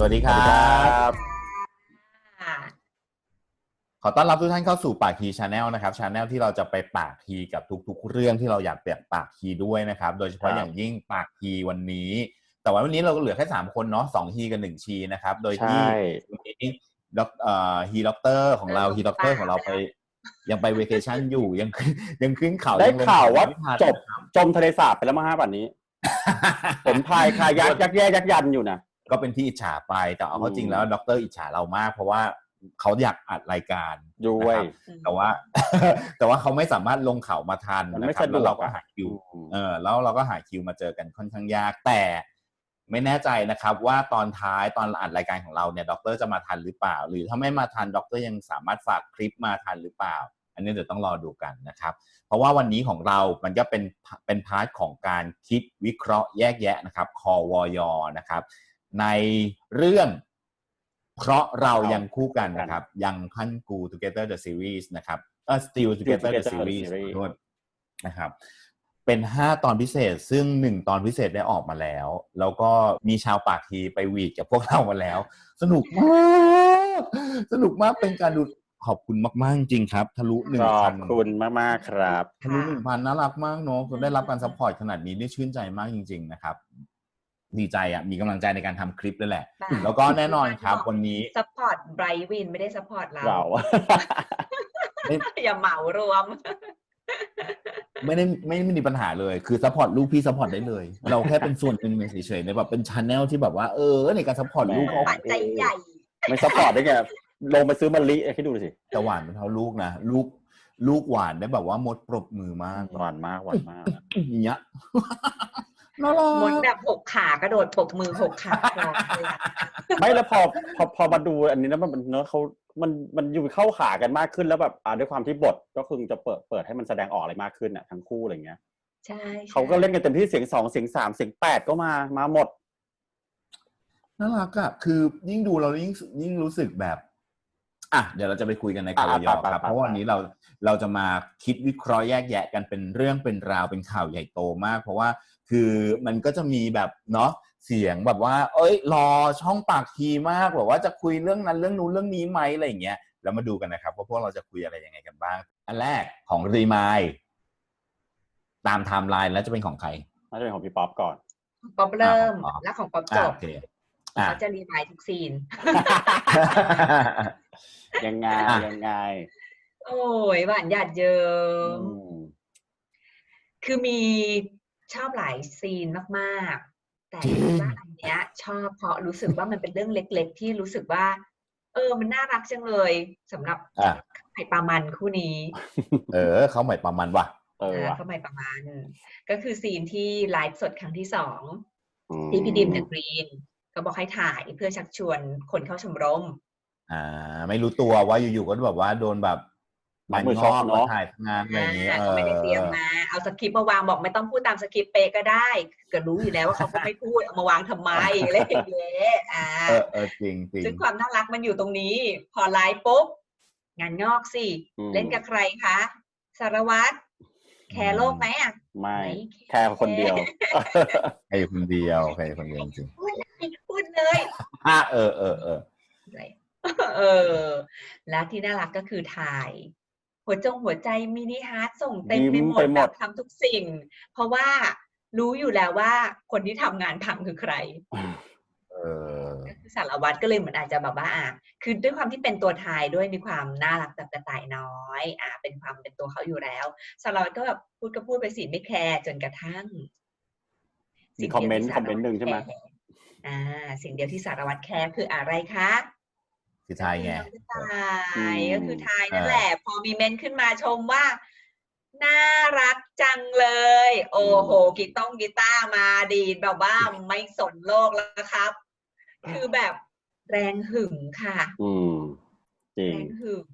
วัสดีครับขอต้อนรับทุกท่านเข้าสู่ปากทีชาแนลนะครับชาแนลที่เราจะไปปากทีกับทุกๆเรื่องที่เราอยากเปลี่ยนปากทีด้วยนะครับโดยเฉพาะอย่างยิ่งปากทีวันนี้แต่ว่าวันนี้เราก็เหลือแค่3คนเนาะ2ทีกับ1ชีนะครับโดยที่วันนี้ฮีด็อกเตอร์ของเราฮีด็อกเตอร์ของเราไปยังไปเวเคชั่นอยู่ยังขึ้นเขาได้ข่าวว่าจมทะเลสาบไปแล้วมั้งฮะป่านนี้ผมพายคายักยักแย่ยักยันอยู่นะก็เป็นที่อิจฉาไปแต่เอาเข้าจริงแล้วด็อกเตอร์อิจฉาเรามากเพราะว่าเขาอยากอัดรายการด้วยแต่ว่าเขาไม่สามารถลงเขามาทันนะครับแล้วเราก็หาคิวแล้วเราก็หาคิวมาเจอกันค่อนข้างยากแต่ไม่แน่ใจนะครับว่าตอนท้ายตอนอัดรายการของเราเนี่ยด็อกเตอร์จะมาทันหรือเปล่าหรือถ้าไม่มาทันด็อกเตอร์ยังสามารถฝากคลิปมาทันหรือเปล่าอันนี้เดี๋ยวต้องรอดูกันนะครับเพราะว่าวันนี้ของเรามันก็เป็นพาร์ทของการคิดวิเคราะห์แยกแยะนะครับควอยนะครับในเรื่องเพราะเรายังคู่กันนะครับยังพันกู Together the Series นะครับStill Together the Series นะครับเป็น5ตอนพิเศษซึ่ง1ตอนพิเศษได้ออกมาแล้วก็มีชาวปากทีไปวีดกับพวกเรามาแล้วสนุกมากเป็นการดูขอบคุณมากๆจริงครับทะลุ 1,000 ขอบคุณมากๆครับทะลุ 1,000 น่ารักมากเนาะได้รับการซัพพอร์ตขนาดนี้ได้ชื่นใจมากจริงๆนะครับดีใจอ่ะมีกำลังใจในการทำคลิปด้วยแหละแล้วก็แน่นอนครับวันนี้ซัพพอร์ตไบรท์วินไม่ได้ซัพพอร์ตเราอย่าเหมารวมไม่มีปัญหาเลยคือซัพพอร์ตลูกพี่ซัพพอร์ตได้เลยเราแค่เป็นส่วนหนึ่งเฉยๆในแบบเป็นชาแนลที่แบบว่าในการซัพพอร์ตลูกเขาใจใหญ่ไม่ซัพพอร์ตได้ไงลงไปซื้อมะลิให้ดูสิแต่หวานเป็นเท่าลูกนะลูกหวานได้แบบว่ามดปรบมือมากหวานมากอย่างเงี้ยมดแบบ6 ขากระโดดปรบมือ6 ขาไม่แล้วพอมาดูอันนี้แล้วมันเนอะมันอยู่เข้าขากันมากขึ้นแล้วแบบด้วยความที่บทก็คือจะเปิดให้มันแสดงออกอะไรมากขึ้นอ่ะทั้งคู่อะไรเงี้ยใช่เขาก็เล่นกันเต็มที่เสียง2เสียง3เสียง8ก็มาหมดน่ารักอ่ะคือยิ่งดูเรายิ่งรู้สึกแบบเดี๋ยวเราจะไปคุยกันในคอรยครับเพราะวันนี้เราจะมาคิดวิเคราะห์แยกแยะกันเป็นเรื่องเป็นราวเป็นข่าวใหญ่โตมากเพราะว่าคือมันก็จะมีแบบเนาะเสียงแบบว่ารอช่องปากทีมากแบบว่าจะคุยเรื่องนั้นเรื่องนู้นเรื่องนี้ไหมอะไรอย่างเงี้ยแล้วมาดูกันนะครับว่าพวกเราจะคุยอะไรยังไงกันบ้างอันแรกของรีมายตามไทม์ไลน์แล้วจะเป็นของใครน่าจะเป็นของพี่ป๊อปก่อนป๊อปเริ่มแล้วของป๊อปจบเขาจะรีมายทุกซีนยังไงโอ้ยหวานหยาดเยิ้มคือมีชอบหลายซีนมากๆแต่ว่าอันเนี้ยชอบเพราะรู้สึกว่ามันเป็นเรื่องเล็กๆที่รู้สึกว่ามันน่ารักจังเลยสำหรับข้าวใหม่ปลามันคู่นี้ข้าวใหม่ปลามันว่ะข้าวใหม่ปลามันก็คือซีนที่ไลฟ์สดครั้งที่2ที่พี่ดิมเดอะกรีนก็บอกให้ถ่ายเพื่อชักชวนคนเข้าชมรมไม่รู้ตัวว่าอยู่ๆก็แบบว่าโดนแบบมันชอบมาถ่ายงานอะไรอย่างเงี้ยไม่ได้เตรียมมาเอาสคริปต์มาวางบอกไม่ต้องพูดตามสคริปต์เป๊ะก็ได้ก็รู้อยู่แล้วว่าเขาก็ไม่พูดเอามาวางทำไมอะไรอย่างเงี้ยจริงซึ่งความน่ารักมันอยู่ตรงนี้พอไลฟ์ปุ๊บงานงอกสิเล่นกับใครคะสารวัตรแคร์โลกไหมไม่แคร์คนเดียวใครคนเดียวจริงพูดเลยแล้วที่น่ารักก็คือถ่ายหัวใจมินิฮาร์ทส่งเต็มไปหมดแบบทำทุกสิ่งเพราะว่ารู้อยู่แล้วว่าคนที่ทำงานพังคือใครสารวัตรก็เลยเหมือนอาจจะแบบว่าคือด้วยความที่เป็นตัวไทยด้วยมีความน่ารักแบบกระต่ายน้อยเป็นความเป็นตัวเขาอยู่แล้วสารวัตรก็แบบพูดไปสิไม่แคร์จนกระทั่งมีคอมเมนต์หนึ่งใช่ไหมสิ่งเดียวที่สารวัตรแคร์คืออะไรคะคือไทยไงก็คือไทยนั่นแหละพอมีเมนขึ้นมาชมว่าน่ารักจังเลยโอ้โหกีตาร์มาดีแบบว่าไม่สนโลกแล้วครับคือแบบแรงหึงค่ะแรงหึง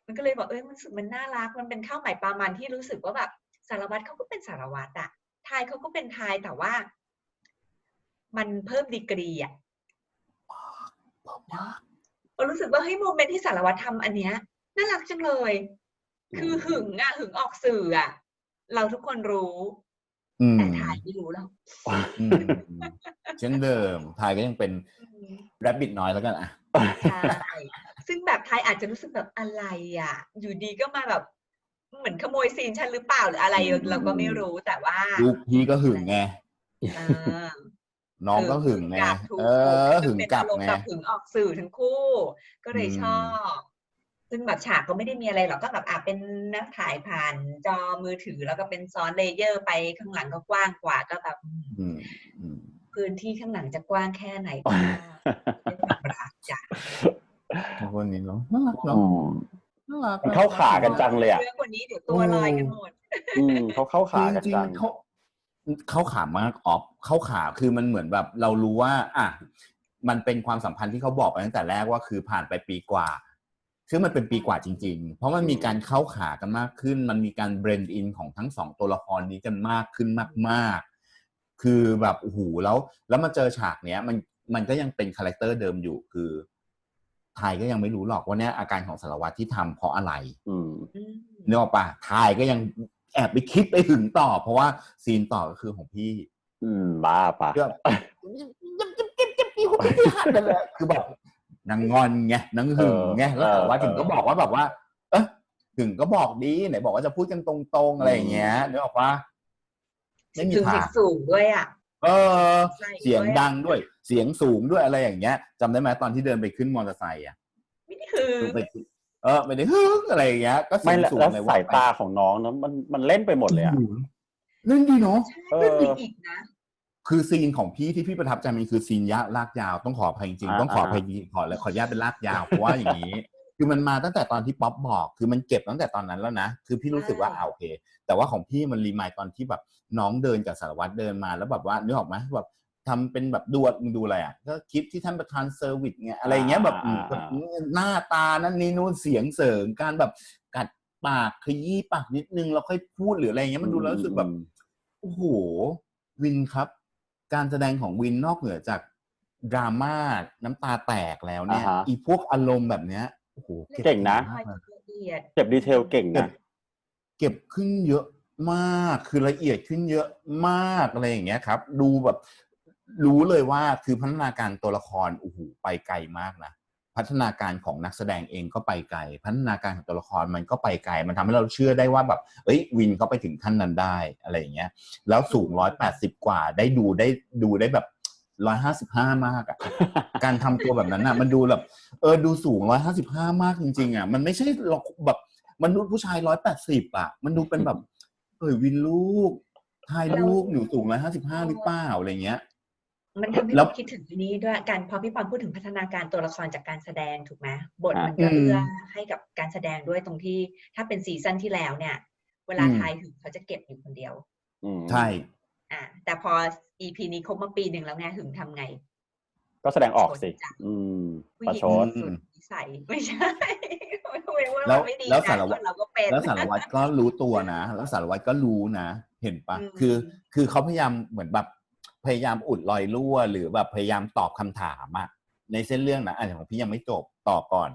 มันก็เลยบอกมันน่ารักมันเป็นข้าวใหม่ปลามันที่รู้สึกว่าแบบสารวัตรเขาก็เป็นสารวัตรไทยเขาก็เป็นไทยแต่ว่ามันเพิ่มดีกรีรู้สึกว่าโมเมนต์ที่สารวัตรทำอันเนี้ยน่ารักจังเลยคือหึงออกสื่อเราทุกคนรู้ แต่ถ่ายไม่รู้หรอก อืมเช่นเดิมไทยก็ยังเป็นแรบบิทน้อยแล้วกันอ่ะ ใช่ซึ่งแบบไทยอาจจะรู้สึกแบบอะไรอ่ะ อยู่ดีก็มาแบบเหมือนขโมยซีนฉันหรือเปล่าหรืออะไรเราก็ไม่รู้แต่ว่า ลูกพี่ก็หึงไง น้องก็หึงไง กับถูกหึง เป็น กลั อา บ รมณ์ ไง แบบหึงออกสื่อทั้งคู่ ก็เลยชอบ ซึ่งแบบฉากก็ไม่ได้มีอะไรหรอกก็แบบเป็นนักถ่ายผ่านจอมือถือแล้วก็เป็นซ้อนเลเยอร์ไปข้างหลังก็กว้างกว่าก็แบบพื้นที่ข้างหลังจะกว้างแค่ไหนก็เป็นความรักจ้ะคนนี้เนาะน่ารักเนาะน่ารัก มันเข้าขากันจังเลยอ่ะ เยอะกว่านี้เดี๋ยวตัวลอยกันหมด เขาเข้าขากันจัง เข้าขามากออฟเข้าขาคือมันเหมือนแบบเรารู้ว่ามันเป็นความสัมพันธ์ที่เขาบอกไปตั้งแต่แรกว่าคือผ่านไปปีกว่าซึ่งมันเป็นปีกว่าจริงๆเพราะมันมีการเข้าขากันมากขึ้นมันมีการเบรนด์อินของทั้งสองตัวละครนี้กันมากขึ้นมากๆคือแบบโอ้โหแล้วมาเจอฉากเนี้ยมันก็ยังเป็นคาแรคเตอร์เดิมอยู่คือไทยก็ยังไม่รู้หรอกว่าเนี่ยอาการของสารวัตรที่ทำเพราะอะไรนึกออกปะไทยก็ยังแอบไปคิดไปหึงต่อเพราะว่าซีนต่อก็คือของพี่บ้าปะคือแบบนางงอนไงนางหึงไงแล้วแต่ว่าถึงก็บอกว่าแบบว่าถึงก็บอกดีไหนบอกว่าจะพูดกันตรงๆอะไรอย่างเงี้ยนึกออกปะไม่มีทางสูงด้วยเสียงดังด้วยเสียงสูงด้วยอะไรอย่างเงี้ยจำได้ไหมตอนที่เดินไปขึ้นมอเตอร์ไซค์ไม่ได้คือไม่ได้ฮึกอะไรอย่างเงี้ยก็เสียงสูงเลยว่าสายตาของน้องนะมันเล่นไปหมดเลยเล่นดีเนาะเล่นดีอีกนะคือซีนของพี่ที่พี่ประทับใจมันคือซีนลากยาวต้องขออภัยจริงๆต้องขออภัยขออนุญาตเป็นลากยาวเพราะว่าอย่างนี้คือมันมาตั้งแต่ตอนที่ป๊อปบอกคือมันเก็บตั้งแต่ตอนนั้นแล้วนะคือพี่รู้สึกว่าโอเคแต่ว่าของพี่มันรีมายตอนที่แบบน้องเดินกับสารวัตรเดินมาแล้วแบบว่านึกออกไหมแบบทำเป็นแบบดูอะไรก็คลิปที่ท่านประธานเซอร์วิสเงี้ยอะไรเงี้ยแบบหน้าตานั่นนี่นู่นเสียงเสริงการแบบกัดปากขยี้ปากนิดนึงแล้วค่อยพูดหรืออะไรเงี้ยมันดูแล้วรู้สึกแบบโอ้โหวินครับการแสดงของวินนอกเหนือจากดราม่าน้ำตาแตกแล้วเนี่ยอีพวกอารมณ์แบบเนี้ยโอ้โหเก่งนะเก็บดีเทลเก่งนะเก็บขึ้นเยอะมากคือละเอียดขึ้นเยอะมากอะไรอย่างเงี้ยครับดูแบบรู้เลยว่าคือพัฒนาการตัวละครโอ้โหไปไกลมากนะพัฒนาการของนักแสดงเองก็ไปไกลพัฒนาการของตัวละครมันก็ไปไกลมันทำให้เราเชื่อได้ว่าแบบวินเขาไปถึงขั้นนั้นได้อะไรอย่างเงี้ยแล้วสูง180กว่าได้ดูได้แบบ155มากอ่ะ การทำตัวแบบนั้นอ่ะมันดูแบบดูสูง155มากจริงๆอ่ะมันไม่ใช่แบบมันดูผู้ชาย180อ่ะมันดูเป็นแบบวินลูกทายลูกอยู่สูง155หรือเปล่าอะไรเงี้ยมันทำให้เราคิดถึงนี้ด้วยการพอพี่ปอนพูดถึงพัฒนาการตัวละครจากการแสดงถูกไหมบทมันก็เอื้อให้กับการแสดงด้วยตรงที่ถ้าเป็นซีซั่นที่แล้วเนี่ยเวลาทายหึงเขาจะเก็บอยู่คนเดียวใช่แต่พอ EP นี้ครบมาปีหนึ่งแล้วไงหึงทำไงก็แสดงออกสิประชดนิสัยไม่ใช่แล้วสารวัตรแล้วสารวัตรก็รู้ตัวนะแล้วสารวัตรก็รู้นะเห็นปะคือเขาพยายามเหมือนแบบพยายามอุดรอยรั่วหรือแบบพยายามตอบคำถามอะในเส้นเรื่องนะของพี่ยังไม่จบต่อก่อน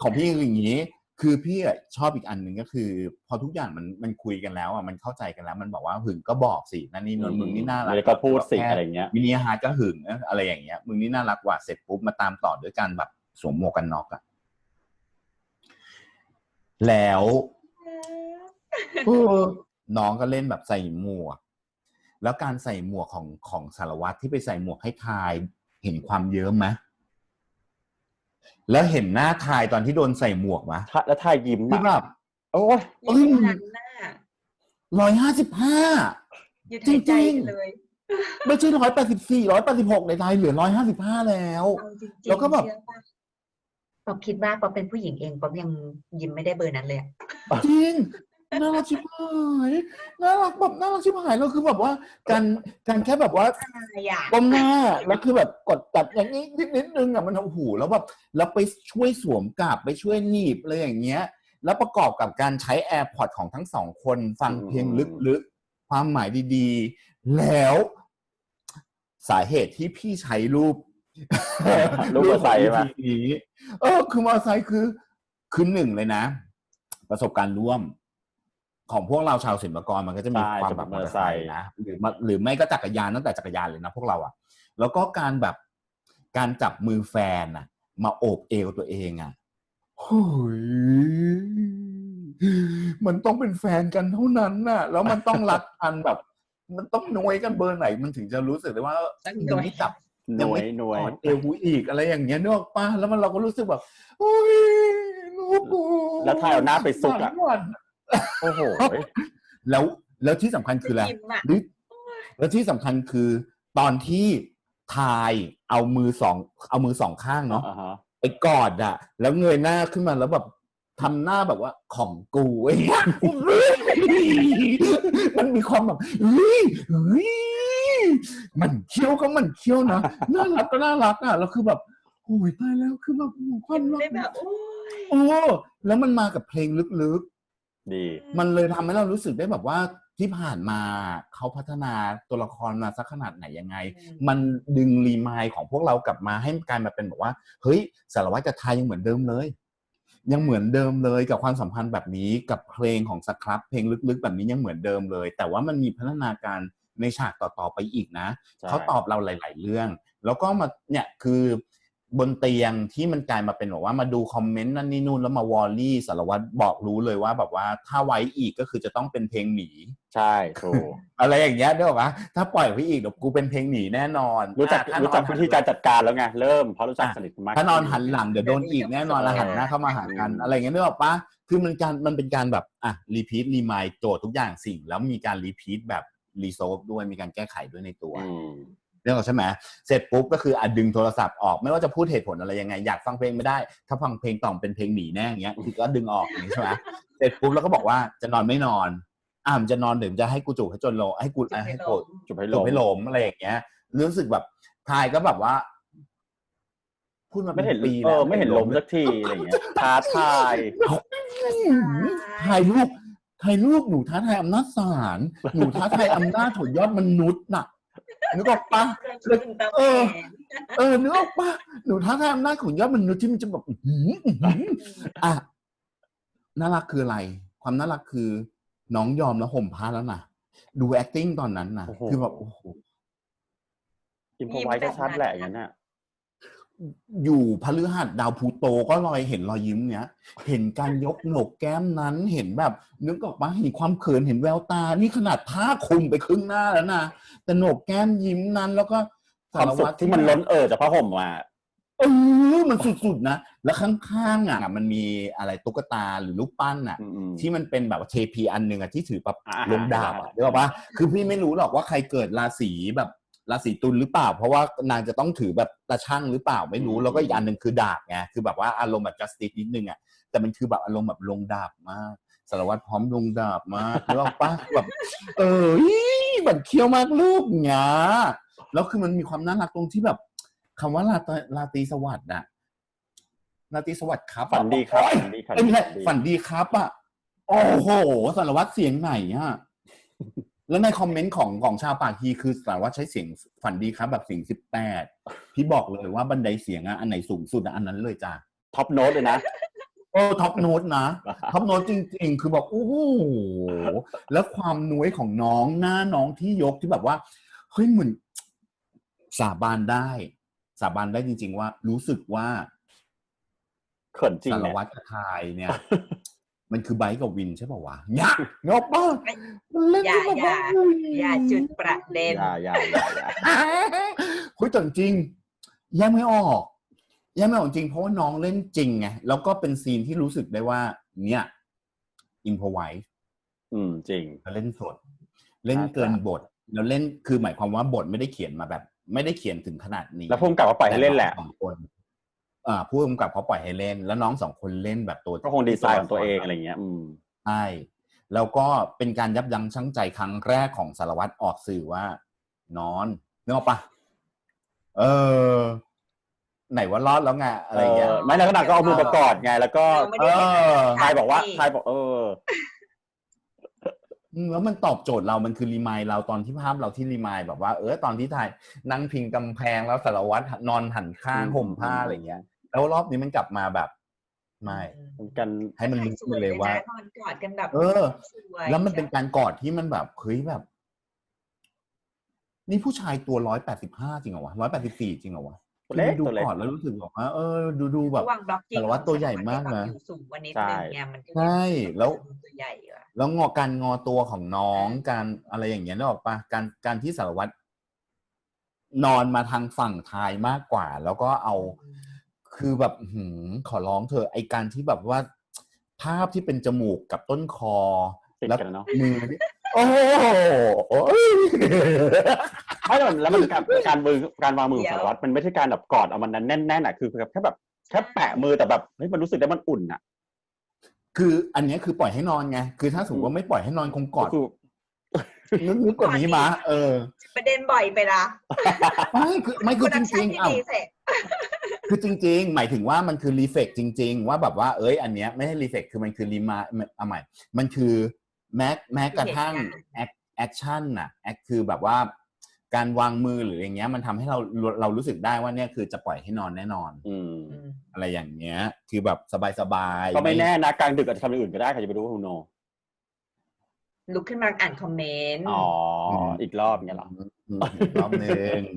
ของพี่คืออย่างนี้คือพี่ชอบอีกอันหนึ่งก็คือพอทุกอย่างมันคุยกันแล้วมันเข้าใจกันแล้วมันบอกว่าหึงก็บอกสินั่นนี่นนมึงนี่น่ารักก็พูดสิอะไรเงี้ยมินิฮาร์ดก็หึงอะไรอย่างเงี้ยมึงนี่น่ารักกว่าเสร็จปุ๊บมาตามต่อด้วยการแบบสวมหมวกกันน็อกอะแล้วน้องก็เล่นแบบใส่หมวกแล้วการใส่หมวกของสารวัตรที่ไปใส่หมวกให้ทายเห็นความเยิ้มไหมแล้วเห็นหน้าทายตอนที่โดนใส่หมวกไหมแล้วทายยิ้มแบบโอ้ย155จริงๆเลยไม่ใช่184 186ในไทยเหลือ155แล้วแล้วก็แบบป๊อบคิดว่าป๊อบเป็นผู้หญิงเองป๊อบยังยิ้มไม่ได้เบอร์นั้นเลยจริงน่ารักชิบหายน่ารักแบบน่ารักชิบหายแล้วคือแบบว่าการแค่แบบว่าก้มหน้าแล้วคือแบบกดตัดอย่างนี้นิดนึงอ่ะมันโอ้โหแล้วแบบแล้วไปช่วยสวมกาบไปช่วยหนีบอะไรอย่างเงี้ยแล้วประกอบกับการใช้ AirPods ของทั้งสองคนฟังเพลงลึกๆความหมายดีๆแล้วสาเหตุที่พี่ใช้รูปมอเตอร์ไซค์มาคือมอเตอร์ไซค์คือหนึ่งเลยนะประสบการณ์ร่วม ของพวกเราชาวศิลปากรมันก็จะมีความแบบมอเตอร์ไซค์นะหรือไม่ก็จักรยานตั้งแต่จักรยานเลยนะพวกเราอ่ะแล้วก็การจับมือแฟนอ่ะมาโอบเอวตัวเองอ่ะเฮ้ยมันต้องเป็นแฟนกันเท่านั้นน่ะแล้วมันต้องรักกันแบบมันต้องน้อยกันเบอร์ไหนมันถึงจะรู้สึกได้ว่ายังไม่จับ หน่วย เอวกูอีกอะไรอย่างเงี้ยนึกออกป่ะแล้วเราก็รู้สึกแบบโอ้ยลูกกู แล้วถ้าเอาหน้าไปซุกอ่ะโอ้โห แล้วที่สำคัญคืออะไรแล้วที่สำคัญคือตอนที่ทายเอามือสองข้างเนาะไปกอดอ่ะแล้วเงยหน้าขึ้นมาแล้วแบบทำหน้าแบบว่าของกูไอ้เงี้ยมันมีความแบบมันเคี้ยวก็มันเคี้ยวนะน่ารักก็น่ารักอ่ะแล้วคือแบบโอ้ยตายแล้วคือแบบความรักแบบโอ้แล้วมันมากับเพลงลึกๆดีมันเลยทำให้เรารู้สึกได้แบบว่าที่ผ่านมาเขาพัฒนาตัวละครมาสักขนาดไหนยังไงมันดึงรีมายของพวกเรากลับมาให้กลายมาเป็นแบบว่าเฮ้ยสารวัตรกับทายยังเหมือนเดิมเลยยังเหมือนเดิมเลยกับความสัมพันธ์แบบนี้กับเพลงของสครับเพลงลึกๆแบบนี้ยังเหมือนเดิมเลยแต่ว่ามันมีพัฒนาการในฉากต่อๆไปอีกนะเขาตอบเราหลายๆเรื่องแล้วก็มาเนี่ยคือบนเตียงที่มันกลายมาเป็นแบบว่ามาดูคอมเมนต์นั่นนี่นู่นแล้วมาวอลลี่สารวัตรบอกรู้เลยว่าแบบว่าถ้าไว้อีกก็คือจะต้องเป็นเพลงหนีใช่ถูก อะไรอย่างเงี้ยได้ป่ะถ้าปล่อยไว้อีกเดี๋ยวกูเป็นเพลงหนีแน่นอนรู้จักวิธีการจัดการแล้วไงเริ่มเพราะรู้จักสนิทมากถ้านอนหันหลังเดี๋ยวโดนอีกแน่นอนแล้วหันหน้าเข้ามาหากันอะไรเงี้ยได้ป่ะคือมันเป็นการแบบรีพีทรีมายโจทย์ทุกอย่างสิ่งแล้วมีการรีพีทแบบรีโซฟด้วยมีการแก้ไขด้วยในตัวเรื่องใช่ไหมเสร็จปุ๊บก็คือดึงโทรศัพท์ออกไม่ว่าจะพูดเหตุผลอะไรยังไงอยากฟังเพลงไม่ได้ถ้าฟังเพลงต้องเป็นเพลงหนีแน่อย่างเงี้ยก็ดึงออกอย่างนี้ใช่ไหมเสร็จปุ๊บแล้วก็บอกว่าจะนอนไม่นอนมันจะนอนหรือจะให้กูจูบให้จนโลให้กูให้โกรธจูบให้ล้มอะไรอย่างเงี้ยรู้สึกแบบทายก็แบบว่าพูดมาเป็นปีแล้วไม่เห็นล้มสักทีอะไรเงี้ยท้าทายถ่ายรูปหนูท้าทายอำนาจศาลหนูท้าทายอำนาจของยอดมนุษย์น่ะนึกออกปะนึกออกปะหนูท้าทายอำนาจของยอดมนุษย์ที่มันจะแบบน่ารักคืออะไรความน่ารักคือน้องยอมแล้วห่มผ้าแล้วนะดู acting ตอนนั้นนะคือแบบโอ้โหอิมพอไว้ชัดๆแหละอย่างนั้นน่ะอยู่พฤหัสดาวพูโตก็เห็นรอยยิ้มเนี้ยเห็นการยกโหนกแก้มนั้นเห็นแบบนึกออกปะเห็นความเขินเห็นแววตานี่ขนาดผ้าคลุมไปครึ่งหน้าแล้วนะแต่โหนกแก้มยิ้มนั้นแล้วก็ความสุขที่มันล้นจากผ้าห่มมามันสุดๆนะแล้วข้างๆมันมีอะไรตุ๊กตาหรือรูปปั้นที่มันเป็นแบบเทพีอันนึงที่ถือแบบลงดาบเดี๋ยวป่ะคือพี่ไม่รู้หรอกว่าใครเกิดราศีแบบราศีตุลหรือเปล่าเพราะว่านางจะต้องถือแบบตาช่างหรือเปล่าไม่รู้แล้วก็อีกอันนึงคือดาบไงคือแบบว่าอารมณ์แบบ justice นิดนึงแต่มันคือแบบอารมณ์แบบลงดาบมากสารวัตรพร้อมลงดาบมากแล้วป่ะแบบแบบเคี้ยวมากลูกเงี้ยแล้วคือมันมีความน่ารักตรงที่แบบคำว่าลาตรีสวัสดิ์ลาตรีสวัสดิ์ครับฝันดีครับฝันดีครับโอ้โหสารวัตรเสียงไหนแล้วในคอมเมนต์ของชาวปากฮีคือสารวัตรใช้เสียงฝันดีครับแบบเสียง18พี่บอกเลยว่าบันไดเสียงอันไหนสูงสุดอันนั้นเลยจ้ะท็อปโน้ตเลยนะท็อปโน้ตนะท็อปโน้ตจริงๆคือแบบโอ้โหแล้วความน้อยของน้องหน้าน้องที่ยกที่แบบว่าเฮ้ยเหมือนสาบานได้จริงๆว่ารู้สึกว่าเขินจริงสารวัตรทายเนี่ยมันคือไบค์กับวินใช่ป่าววะเนี่ยเนาะป้ามันเล่นอย่าจุดประเด็นอย่าคุยจริงแยกไม่ออกจริงเพราะว่าน้องเล่นจริงไงแล้วก็เป็นซีนที่รู้สึกได้ว่าเนี่ยอิมพอไวส์จริงเล่นสดเล่นเกินบทแล้วเล่นคือหมายความว่าบทไม่ได้เขียนมาแบบไม่ได้เขียนถึงขนาดนี้แล้วพุ่งกลับว่าปล่อยให้เล่นแหละผู้กำกับเขาปล่อยให้เล่นแล้วน้อง2คนเล่นแบบตัวก็คงดีไซน์ของตัวเองอะไรเงี้ยใช่แล้วก็เป็นการยับยั้งชั่งใจครั้งแรกของสารวัตรออกสื่อว่านอนนึกออกปะไหนว่ารอดแล้วไงอะไรเงี้ยไม่แล้วขนาดก็เอามือประกอดไงแล้วก็ทายบอกแล้วมันตอบโจทย์เรามันคือรีมายเราตอนที่ภาพเราที่รีมายแบบว่าตอนที่ถ่ายนั่งพิงกำแพงแล้วสารวัตรนอนหันข้างห่มผ้าอะไรเงี้ยแล้วรอบนี้มันกลับมาแบบ ไม่ กัน ให้มันรู้ สวย เลยว่า นะนอนกอดกันแบบ สวย แล้วมันเป็นการกอดที่มันแบบเฮ้ยแบบ นี่ผู้ชายตัว185จริงเหรอวะ184จริงเหรอวะ ตัวเล็ก ดู ตัวเล็ก กอดแล้วรู้สึกแบบว่าดูแบบ ระหว่างบล็อกกิ้ง สารวัตรตัวใหญ่มากนะ อยู่สูงกว่านิดนึงไงมันก็ ใช่แล้ว ตัวใหญ่อะ แล้วการงอตัวของน้องการอะไรอย่างเงี้ยนึกออกปะการที่สารวัตรนอนมาทางฝั่งทายมากกว่า แล้วก็เอาคือแบบขอร้องเธอไอการที่แบบว่า ภาพที่เป็นจมูกกับต้นคอ ติด แล้ว กันเนาะ มือนี่โอ้โห ไม่แล้วมันการวางมือของสารวัตรมันไม่ใช่การแบบกอดเอามันนั้นแน่นๆอ่ะคือแค่แบบแค่แปะมือแต่แบบเฮ้ยมันรู้สึกได้มันอุ่นอ่ะ คืออันเนี้ยคือปล่อยให้นอนไงคือถ้าสมมติว่าไม่ปล่อยให้นอนคงกอด คือ นึกกว่านี้มาประเด็นบ่อยไปละ ไม่คือจริงๆ ดีเสร็จ คือจริงๆหมายถึงว่ามันคือรีเฟกจริงๆว่าแบบว่าอันเนี้ยไม่ใช่รีเฟกคือมันคือรีมาเอาใหม่มันคือแม้กระทั่งแอคชั่นน่ะคือแบบว่าการวางมือหรืออย่างเงี้ยมันทำให้เรารู้สึกได้ว่าเนี่ยคือจะปล่อยให้นอนแน่นอนอะไรอย่างเงี้ยคือแบบสบายๆก็ไม่แน่นะกลางดึกอาจจะทำอย่างอื่นก็ได้ใครจะไปรู้ว่าคุณโนลุกขึ้นมาอ่านคอมเมนต์ อีกรอบเงี้ยหรอรอบนึง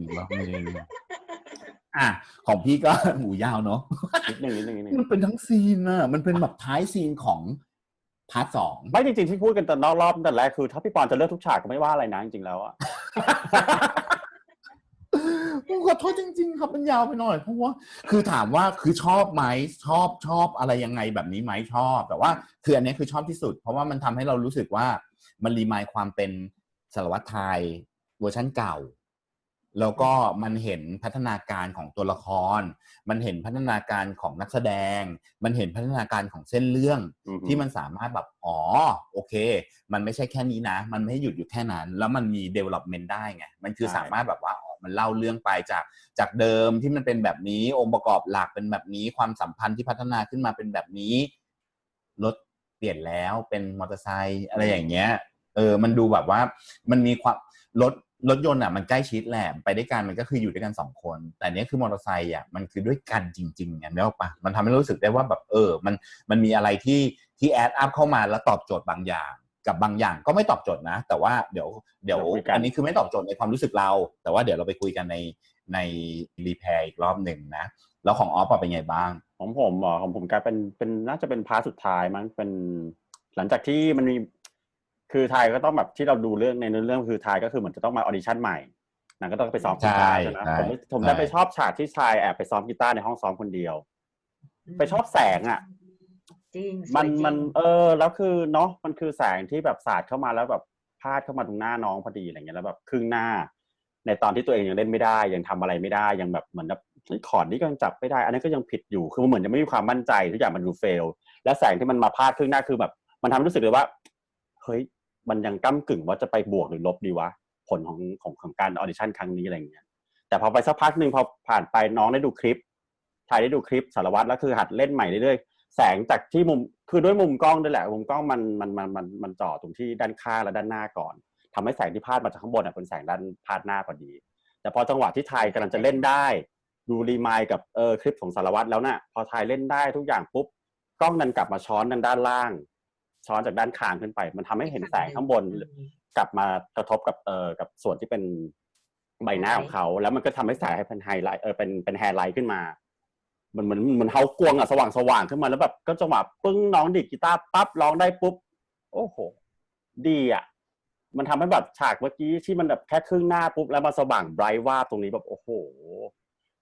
ของพี่ก็หมูยาวเนาะนิดนึงมันเป็นทั้งซีนอ่ะมันเป็นแบบท้ายซีนของพาร์ท 2ไม่จริงๆที่พูดกันแต่นอกรอบแต่แรกคือถ้าพี่ปอนจะเลือกทุกฉากก็ไม่ว่าอะไรนะจริงๆแล้วอ่ะ ขอโทษจริงๆครับมันยาวไปหน่อยเพราะว่าคือถามว่าคือชอบไหมชอบอะไรยังไงแบบนี้ไหมชอบแต่ว่าคืออันนี้คือชอบที่สุดเพราะว่ามันทำให้เรารู้สึกว่ามันรีมายความเป็นสารวัตรไทยเวอร์ชันเก่าแล้วก็มันเห็นพัฒนาการของตัวละครมันเห็นพัฒนาการของนักแสดงมันเห็นพัฒนาการของเส้นเรื่องที่มันสามารถแบบโอเคมันไม่ใช่แค่นี้นะมันไม่ให้หยุดอยู่แค่นั้นแล้วมันมี development ได้ไงมันคือสามารถแบบว่ามันเล่าเรื่องไปจากเดิมที่มันเป็นแบบนี้องค์ประกอบหลักเป็นแบบนี้ความสัมพันธ์ที่พัฒนาขึ้นมาเป็นแบบนี้รถเปลี่ยนแล้วเป็นมอเตอร์ไซค์อะไรอย่างเงี้ยมันดูแบบว่ามันมีความรถยนต์อ่ะมันใกล้ชิดแหละไปด้วยกันมันก็คืออยู่ด้วยกัน2คนแต่เนี้ยคือมอเตอร์ไซค์อ่ะมันคือด้วยกันจริงๆไงนึกออกปะมันทำให้รู้สึกได้ว่าแบบมันมีอะไรที่แอดอัพเข้ามาแล้วตอบโจทย์บางอย่างกับบางอย่างก็ไม่ตอบโจทย์นะแต่ว่าเดี๋ยวอันนี้คือไม่ตอบโจทย์ในความรู้สึกเราแต่ว่าเดี๋ยวเราไปคุยกันในรีแพร์อีกรอบหนึ่งนะแล้วของออฟเป็นไงบ้างของผมกลายเป็นน่าจะเป็นพาร์ทสุดท้ายมั้งเป็นหลังจากที่มันมีคือไทยก็ต้องแบบที่เราดูเรื่องในเรื่องคือไทยก็คือเหมือนจะต้องมาออดิชั่นใหม่นางก็ต้องไปซ้อมกีตาร์ใช่ไหมผมได้ไปชอบฉากที่ชายแอบไปซ้อมกีตาร์ในห้องซ้อมคนเดียวไปชอบแสงอ่ะจริงมันแล้วคือเนาะมันคือแสงที่แบบสาดเข้ามาแล้วแบบพาดเข้ามาตรงหน้าน้องพอดีอะไรเงี้ยแล้วแบบครึ่งหน้าในตอนที่ตัวเองยังเล่นไม่ได้ยังทำอะไรไม่ได้ยังแบบเหมือนแบบคอร์ดนี้ก็ยังจับไม่ได้อันนี้ก็ยังผิดอยู่คือมันเหมือนจะไม่มีความมั่นใจทุกอย่างมันดูเฟลและแสงที่มันมาพาดครึ่งหน้าคือแบบมันทำให้รู้สึกเลยว่าเฮ้ยมันยังก้ำกึ่งว่าจะไปบวกหรือลบดีวะผลของการออดิชั่นครั้งนี้อะไรเงี้ยแต่พอไปสักพักนึงพอผ่านไปน้องได้ดูคลิปชายได้ดูคลิปสารวัตรแล้วคือหัดเล่นใหม่เรื่อยๆแสงจากที่มุมคือด้วยมุมกล้องด้วยแหละมุมกล้องมันจ่อตรงที่ด้านข้างและด้านหน้าก่อนทำให้แสงที่พาดมาจากข้างบนเป็นแสงด้านพาดหน้าพอดีแต่พอจังหวะที่ไทยกำลังจะเล่นได้ดูรีมายกับคลิปของสารวัตรแล้วน่ะพอไทยเล่นได้ทุกอย่างปุ๊บกล้องนั้นกลับมาช้อนด้านล่างช้อนจากด้านข้างขึ้นไปมันทำให้เห็นแสงข้างบนกลับมากระทบกับส่วนที่เป็นใบหน้าของเขาแล้วมันก็ทำให้แสงให้เป็นไฮไลท์เป็นแฮร์ไลท์ขึ้นมามันเหมือนเฮากวงสว่างขึ้นมาแล้วแบบก็จังหวะปึ้งน้องดีดกีตาร์ปั๊บร้องได้ปุ๊บโอ้โหดีอ่ะมันทำให้แบบฉากเมื่อกี้ที่มันแบบแค่ครึ่งหน้าปุ๊บแล้วมาสว่างไบรท์ว่าตรงนี้แบบโอ้โห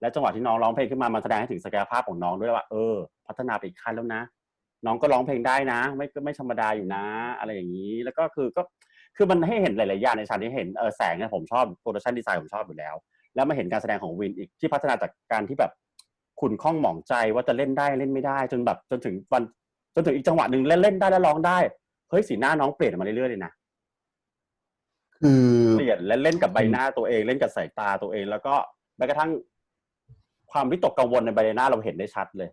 และจังหวะที่น้องร้องเพลงขึ้นมามันแสดงให้ถึงศักยภาพของน้องด้วยว่าพัฒนาไปอีกขั้นแล้วนะน้องก็ร้องเพลงได้นะไม่ธรรมดาอยู่นะอะไรอย่างนี้แล้วก็คือมันให้เห็นหลายๆอย่างในฉากที่เห็นแสงเนี่ยผมชอบโปรดักชันดีไซน์ผมชอบอยู่แล้วแล้วมาเห็นการแสดงของวินอีกที่พัฒนาจากการที่แบบขุ่นข้องหมองใจว่าจะเล่นได้เล่นไม่ได้จนถึงอีกจังหวะหนึ่งเล่นได้แล้วร้องได้เฮ้ยสีหน้าน้องเปลี่ยนมาเรื่อยๆเลยนะคือเปลี่ยนและเล่นกับใบหน้าตัวเองเล่นกับสายตาตัวเองแล้วก็แม้กระทั่งความวิตกกังวลในใบหน้าเราเห็นได้ชัดเลย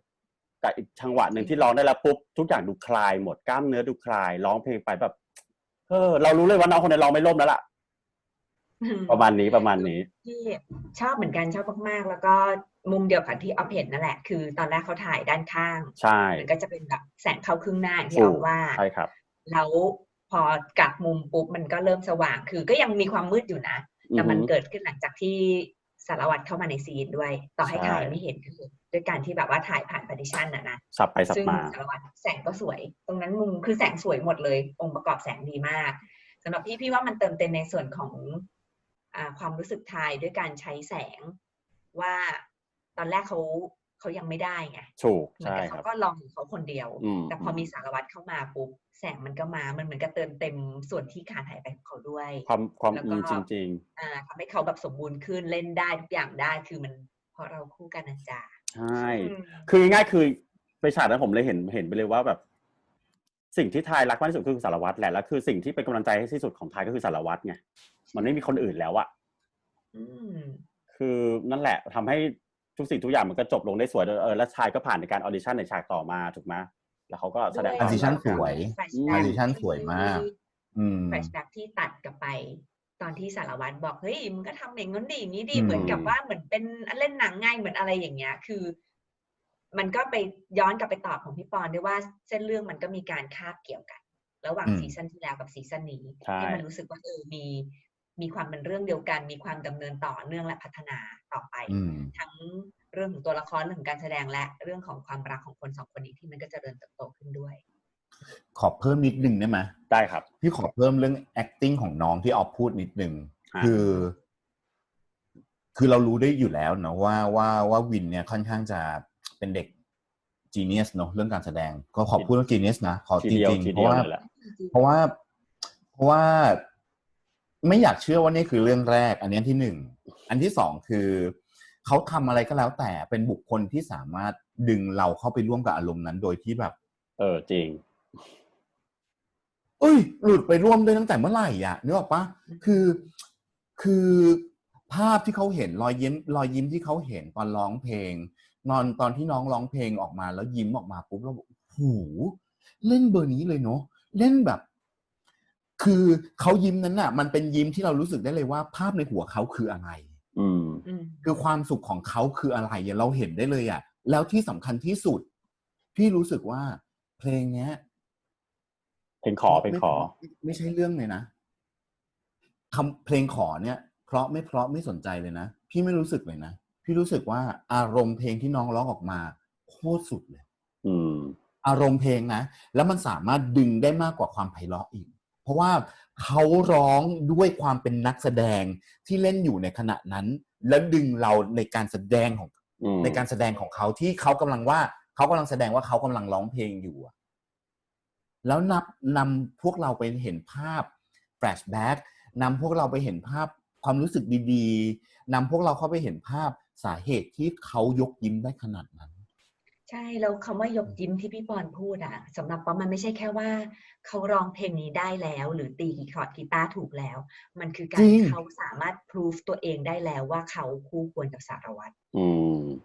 แต่อีกจังหวะหนึ่งที่ร้องได้แล้วปุ๊บทุกอย่างดูคลายหมดกล้ามเนื้อดูคลายร้องเพลงไปแบบเรารู้เลยว่าน้องคนนี้ร้องไม่ล่มแล้วล่ะ ประมาณนี้ที่ชอบเหมือนกันชอบมากๆแล้วก็มุมเดียวกับที่ออฟเห็นนั่นแหละคือตอนแรกเขาถ่ายด้านข้างใช่มันก็จะเป็นแบบแสงเข้าครึ่งหน้าที่ออฟว่าใช่ครับแล้วพอกลับมุมปุ๊บมันก็เริ่มสว่างคือก็ยังมีความมืดอยู่นะแต่มันเกิดขึ้นหลังจากที่สารวัตรเข้ามาในซีนด้วยต่อให้ถ่ายไม่เห็นคือด้วยการที่แบบว่าถ่ายผ่านพาร์ติชันนะสับไปสับมาสารวัตรแสงก็สวยตรงนั้นมุมคือแสงสวยหมดเลยองค์ประกอบแสงดีมากสำหรับพี่ว่ามันเติมเต็มในส่วนของความรู้สึกไทยด้วยการใช้แสงว่าตอนแรกเขายังไม่ได้ไงถูกเหมือนกับเขาก็ลองของเขาคนเดียวแต่พอมีสารวัตรเข้ามาปุ๊บแสงมันก็มามันเหมือนกับเติมเต็มส่วนที่ขาดหายไปของเขาด้วยความจริงทำให้เขาแบบสมบูรณ์ขึ้นเล่นได้ทุกอย่างได้คือมันเพราะเราคู่กันนะจ๊ะใช่คือง่ายคือไปฉากนั้นผมเลยเห็นไปเลยว่าแบบสิ่งที่ไทยรักมากที่สุดคือสารวัตรแหละแล้วคือสิ่งที่เป็นกำลังใจให้ที่สุดของไทยก็คือสารวัตรไงมันไม่มีคนอื่นแล้วอะคือนั่นแหละทำให้ทุกสิ่งทุกอย่างมันก็จบลงได้สวยแล้วชายก็ผ่านในการออดิชั่นในฉากต่อมาถูกไหมแล้วเขาก็แสดงออดิชั่นสวยออดิชั่นสวยมากแฟลชแบ็กที่ตัดกลับไปตอนที่สารวัตรบอกเฮ้ยมึงก็ทำอย่างนั้นดีอย่างนี้ดีเหมือนกับว่าเหมือนเป็นเล่นหนังง่ายเหมือนอะไรอย่างเงี้ยคือมันก็ไปย้อนกลับไปตอบของพี่ปอนด้วยว่าเส้นเรื่องมันก็มีการคาบเกี่ยวกันระหว่างซีซั่นที่แล้วกับซีซั่นนี้ให้มันรู้สึกว่ามีความเป็นเรื่องเดียวกันมีความดำเนินต่อเนื่องและพัฒนาต่อไปทั้งเรื่องของตัวละครเรื่องของการแสดงและเรื่องของความรักของคนสองคนนี้ที่มันก็จะเจริญเติบโตขึ้นด้วยขอเพิ่มนิดนึงได้ไหมได้ครับพี่ขอเพิ่มเรื่อง acting ของน้องที่ออฟพูดนิดนึงคือเรารู้ได้อยู่แล้วเนาะว่าวินเนี่ยค่อนข้างจะเป็นเด็ก genius เนาะเรื่องการแสดงก็ขอพูดว่า genius นะขอจริงๆเพราะว่าไม่อยากเชื่อว่านี่คือเรื่องแรกอันนี้ที่หนึ่งอันที่สองคือเขาทำอะไรก็แล้วแต่เป็นบุคคลที่สามารถดึงเราเข้าไปร่วมกับอารมณ์นั้นโดยที่แบบจริงหลุดไปร่วมด้วยตั้งแต่เมื่อไหร่อ่ะนึกออกปะคือภาพที่เขาเห็นรอยยิ้มที่เขาเห็นตอนร้องเพลงตอนที่น้องร้องเพลงออกมาแล้วยิ้มออกมาปุ๊บแล้วโหเล่นเบอร์นี้เลยเนาะเล่นแบบคือเขายิ้มนั้นน่ะมันเป็นยิ้มที่เรารู้สึกได้เลยว่าภาพในหัวเขาคืออะไรคือความสุขของเขาคืออะไรเราเห็นได้เลยอ่ะแล้วที่สำคัญที่สุดพี่รู้สึกว่าเพลงเนี้ยเพลงขอไม่ใช่เรื่องเลยนะทำเพลงขอเนี่ยเพราะไม่สนใจเลยนะพี่ไม่รู้สึกเลยนะพี่รู้สึกว่าอารมณ์เพลงที่น้องร้องออกมาโคตรสุดเลยอารมณ์เพลงนะแล้วมันสามารถดึงได้มากกว่าความไพเราะอีกเพราะว่าเขาร้องด้วยความเป็นนักแสดงที่เล่นอยู่ในขณะนั้นแล้วดึงเราในการแสดงของเขาที่เขากำลังแสดงว่าเขากำลังร้องเพลงอยู่แล้วนำพวกเราไปเห็นภาพแฟลชแบ็กนำพวกเราไปเห็นภาพความรู้สึกดีๆนำพวกเราเข้าไปเห็นภาพสาเหตุที่เขายกยิ้มได้ขนาดนั้นใช่แล้วคำว่ายกยิ้มที่พี่ปอนพูดสำหรับป๊อปมันไม่ใช่แค่ว่าเขาร้องเพลงนี้ได้แล้วหรือตีคอร์ดกีตาร์ถูกแล้วมันคือการเขาสามารถพิสูจตัวเองได้แล้วว่าเขาคู่ควรกับสารวัตร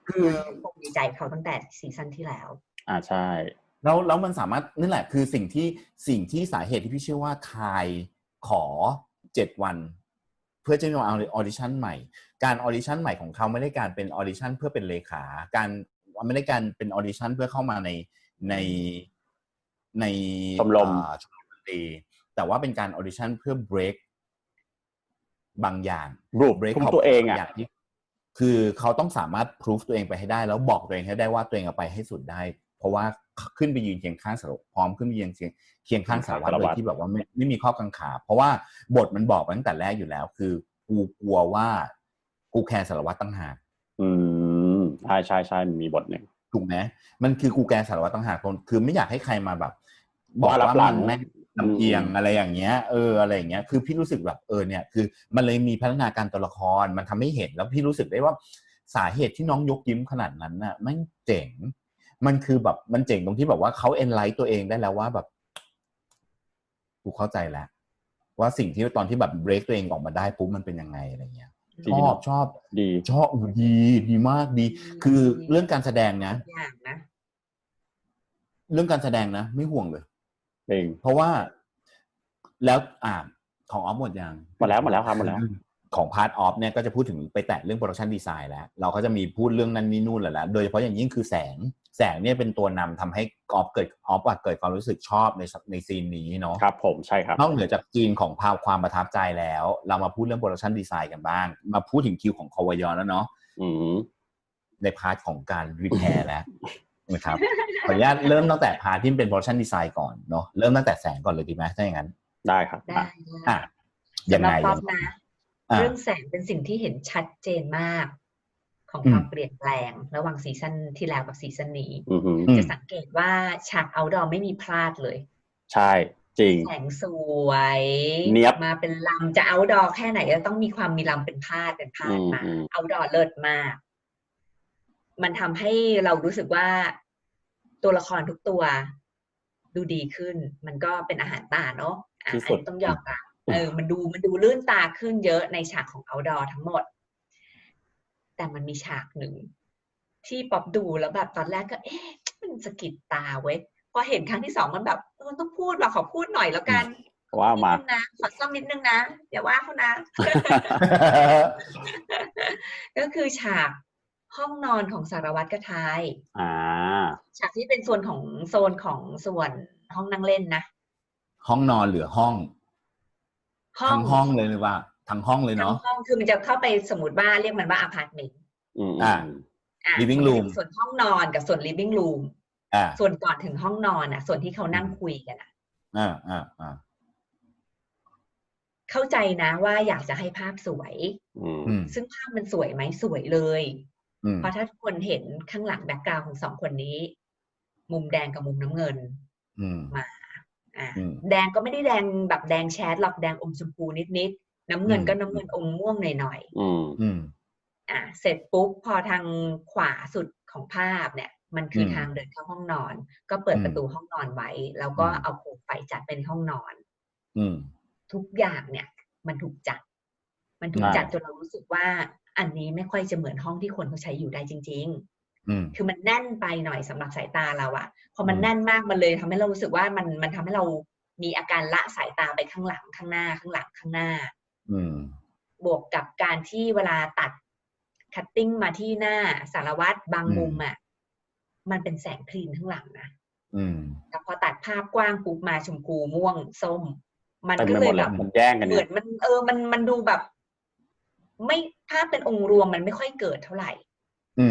คือผมดีใจเขาตั้งแต่ซีซั่นที่แล้วใช่แล้วมันสามารถนั่นแหละคือสิ่งที่สาเหตุที่พี่เชื่อว่าคายขอ7 วันเพื่อจะมาเอาออดิชั่นใหม่การออดิชั่นใหม่ของเขาไม่ได้การเป็นออดิชั่นเพื่อเป็นเลขาการไม่ได้การเป็นออดิชั่นเพื่อเข้ามาในชมรมดนตรีแต่ว่าเป็นการออดิชั่นเพื่อ break บางอย่าง break ตัวเองคือเขาต้องสามารถ proof ตัวเองไปให้ได้แล้วบอกตัวเองให้ได้ว่าตัวเองเอาไปให้สุดได้เพราะว่าขึ้นไปยืนเคียงข้างสารวัตรพร้อมขึ้นไปยืนเคียงข้างสารวัตรโดยที่แบบว่าไม่มีข้อกังขาเพราะว่าบทมันบอกตั้งแต่แรกอยู่แล้วคือกูกลัวว่ากูแคร์สารวัตรตั้งหากใช่มีบทหนึ่งถูกไหมมันคือกูแคร์สารวัตรตั้งหากคือไม่อยากให้ใครมาแบบบอกว่ามันไม่ลำเอียงอะไรอย่างเงี้ยอะไรอย่างเงี้ยคือพี่รู้สึกแบบเนี่ยคือมันเลยมีพัฒนาการตัวละครมันทำให้เห็นแล้วพี่รู้สึกได้ว่าสาเหตุที่น้องยกยิ้มขนาดนั้นน่ะมันเจ๋งมันคือแบบมันเจ๋งตรงที่แบบว่าเขาเอนไลท์ตัวเองได้แล้วว่าแบบกูเข้าใจแล้วว่าสิ่งที่ตอนที่แบบเบรกตัวเองออกมาได้ปุ๊บมันเป็นยังไงอะไรเงี้ยชอบดีมากดีคือเรื่องการแสดงนะเรื่องการแสดงนะไม่ห่วงเลยเพราะว่าแล้วของออฟหมดยังหมดแล้วครับหมดแล้ว ของพาร์ทออฟเนี่ยก็จะพูดถึงไปแตะเรื่องโปรดักชันดีไซน์แล้วเราก็จะมีพูดเรื่องนั้นนี่นู่นแล้วโดยเฉพาะอย่างยิ่งคือแสงเนี่ยเป็นตัวนำทำให้ออฟเกิดความรู้สึกชอบในซีนนี้เนาะครับผมใช่ครับนอกเหนือจากซีนของความประทับใจแล้วเรามาพูดเรื่องโปรดักชันดีไซน์กันบ้างมาพูดถึงคิวของคาวายอนแล้วเนาะในพาร์ทของการรีแพร์แล้วนะครับขออนุญาตเริ่มตั้งแต่พาร์ทที่เป็นโปรดักชันดีไซน์ก่อนเนาะเริ่มตั้งแต่แสงก่อนเลยดีไหมถ้าอย่างนั้นได้ครับได้ยังไงนะเรื่องแสงเป็นสิ่งที่เห็นชัดเจนมากของความเปลี่ยนแปลงระหว่างซีซั่นที่แล้วกับซีซั่นนี้จะสังเกตว่าฉากเอาท์ดอร์ไม่มีพลาดเลยใช่จริงแสงสวยเนียบมาเป็นลำจะเอาท์ดอร์แค่ไหนก็ต้องมีความมีลำเป็นพาดมาเอาท์ดอร์เลิศมากมันทำให้เรารู้สึกว่าตัวละครทุกตัวดูดีขึ้นมันก็เป็นอาหารตาเนาะอันนี้ต้องยอมรับมันดูลื่นตาขึ้นเยอะในฉากของ outdoor ทั้งหมดแต่มันมีฉากหนึ่งที่ป๊อปดูแล้วแบบตอนแรกก็มันสะกิดตาเว้ยพอเห็นครั้งที่2มันแบบต้องพูดว่าขอพูดหน่อยแล้วกันว่ามานะขอซ่อมนิดนึงนะอย่าว่าเขานะ ก็คือฉากห้องนอนของสารวัตรกระทายฉากที่เป็นส่วนของส่วนห้องนั่งเล่นนะห้องนอนหรือห้องทั้งห้องเลยหรือว่าทั้งห้องเลยเนาะทั้งห้องคือมันจะเข้าไปสมมติว่าเรียกมันว่าอพาร์ตเมนต์living room ส่วนห้องนอนกับส่วน living room ส่วนก่อนถึงห้องนอนส่วนที่เขานั่งคุยกันเข้าใจนะว่าอยากจะให้ภาพสวยซึ่งภาพมันสวยไหมสวยเลยเพราะถ้าทุกคนเห็นข้างหลังแบ็คกราวด์ของ2คนนี้มุมแดงกับมุมน้ำเงินมาแดงก็ไม่ได้แดงแบบแดงแชดหรอกแดงอมชมพูนิดๆน้ำเงินก็น้ำเงินอมม่วงหน่อยๆเสร็จปุ๊บพอทางขวาสุดของภาพเนี่ยมันคือทางเดินเข้าห้องนอนก็เปิดประตูห้องนอนไว้แล้วก็เอาโคมไฟจัดเป็นห้องนอนทุกอย่างเนี่ยมันถูกจัดจนเรารู้สึกว่าอันนี้ไม่ค่อยจะเหมือนห้องที่คนเขาใช้อยู่ได้จริงๆคือมันแน่นไปหน่อยสำหรับสายตาเราอะพอมันแน่นมากมันเลยทำให้เรารู้สึกว่ามันทำให้เรามีอาการละสายตาไปข้างหลังข้างหน้าข้างหลังข้างหน้าบวกกับการที่เวลาตัดคัตติ้งมาที่หน้าสารวัตรบางมุมอะมันเป็นแสงคลีนข้างหลังนะแต่พอตัดภาพกว้างปุ๊บมาชมพูม่วงส้มมันก็เลยแบบมันแย่งกันเหมือนมันดูแบบไม่ถ้าเป็นองค์รวมมันไม่ค่อยเกิดเท่าไหร่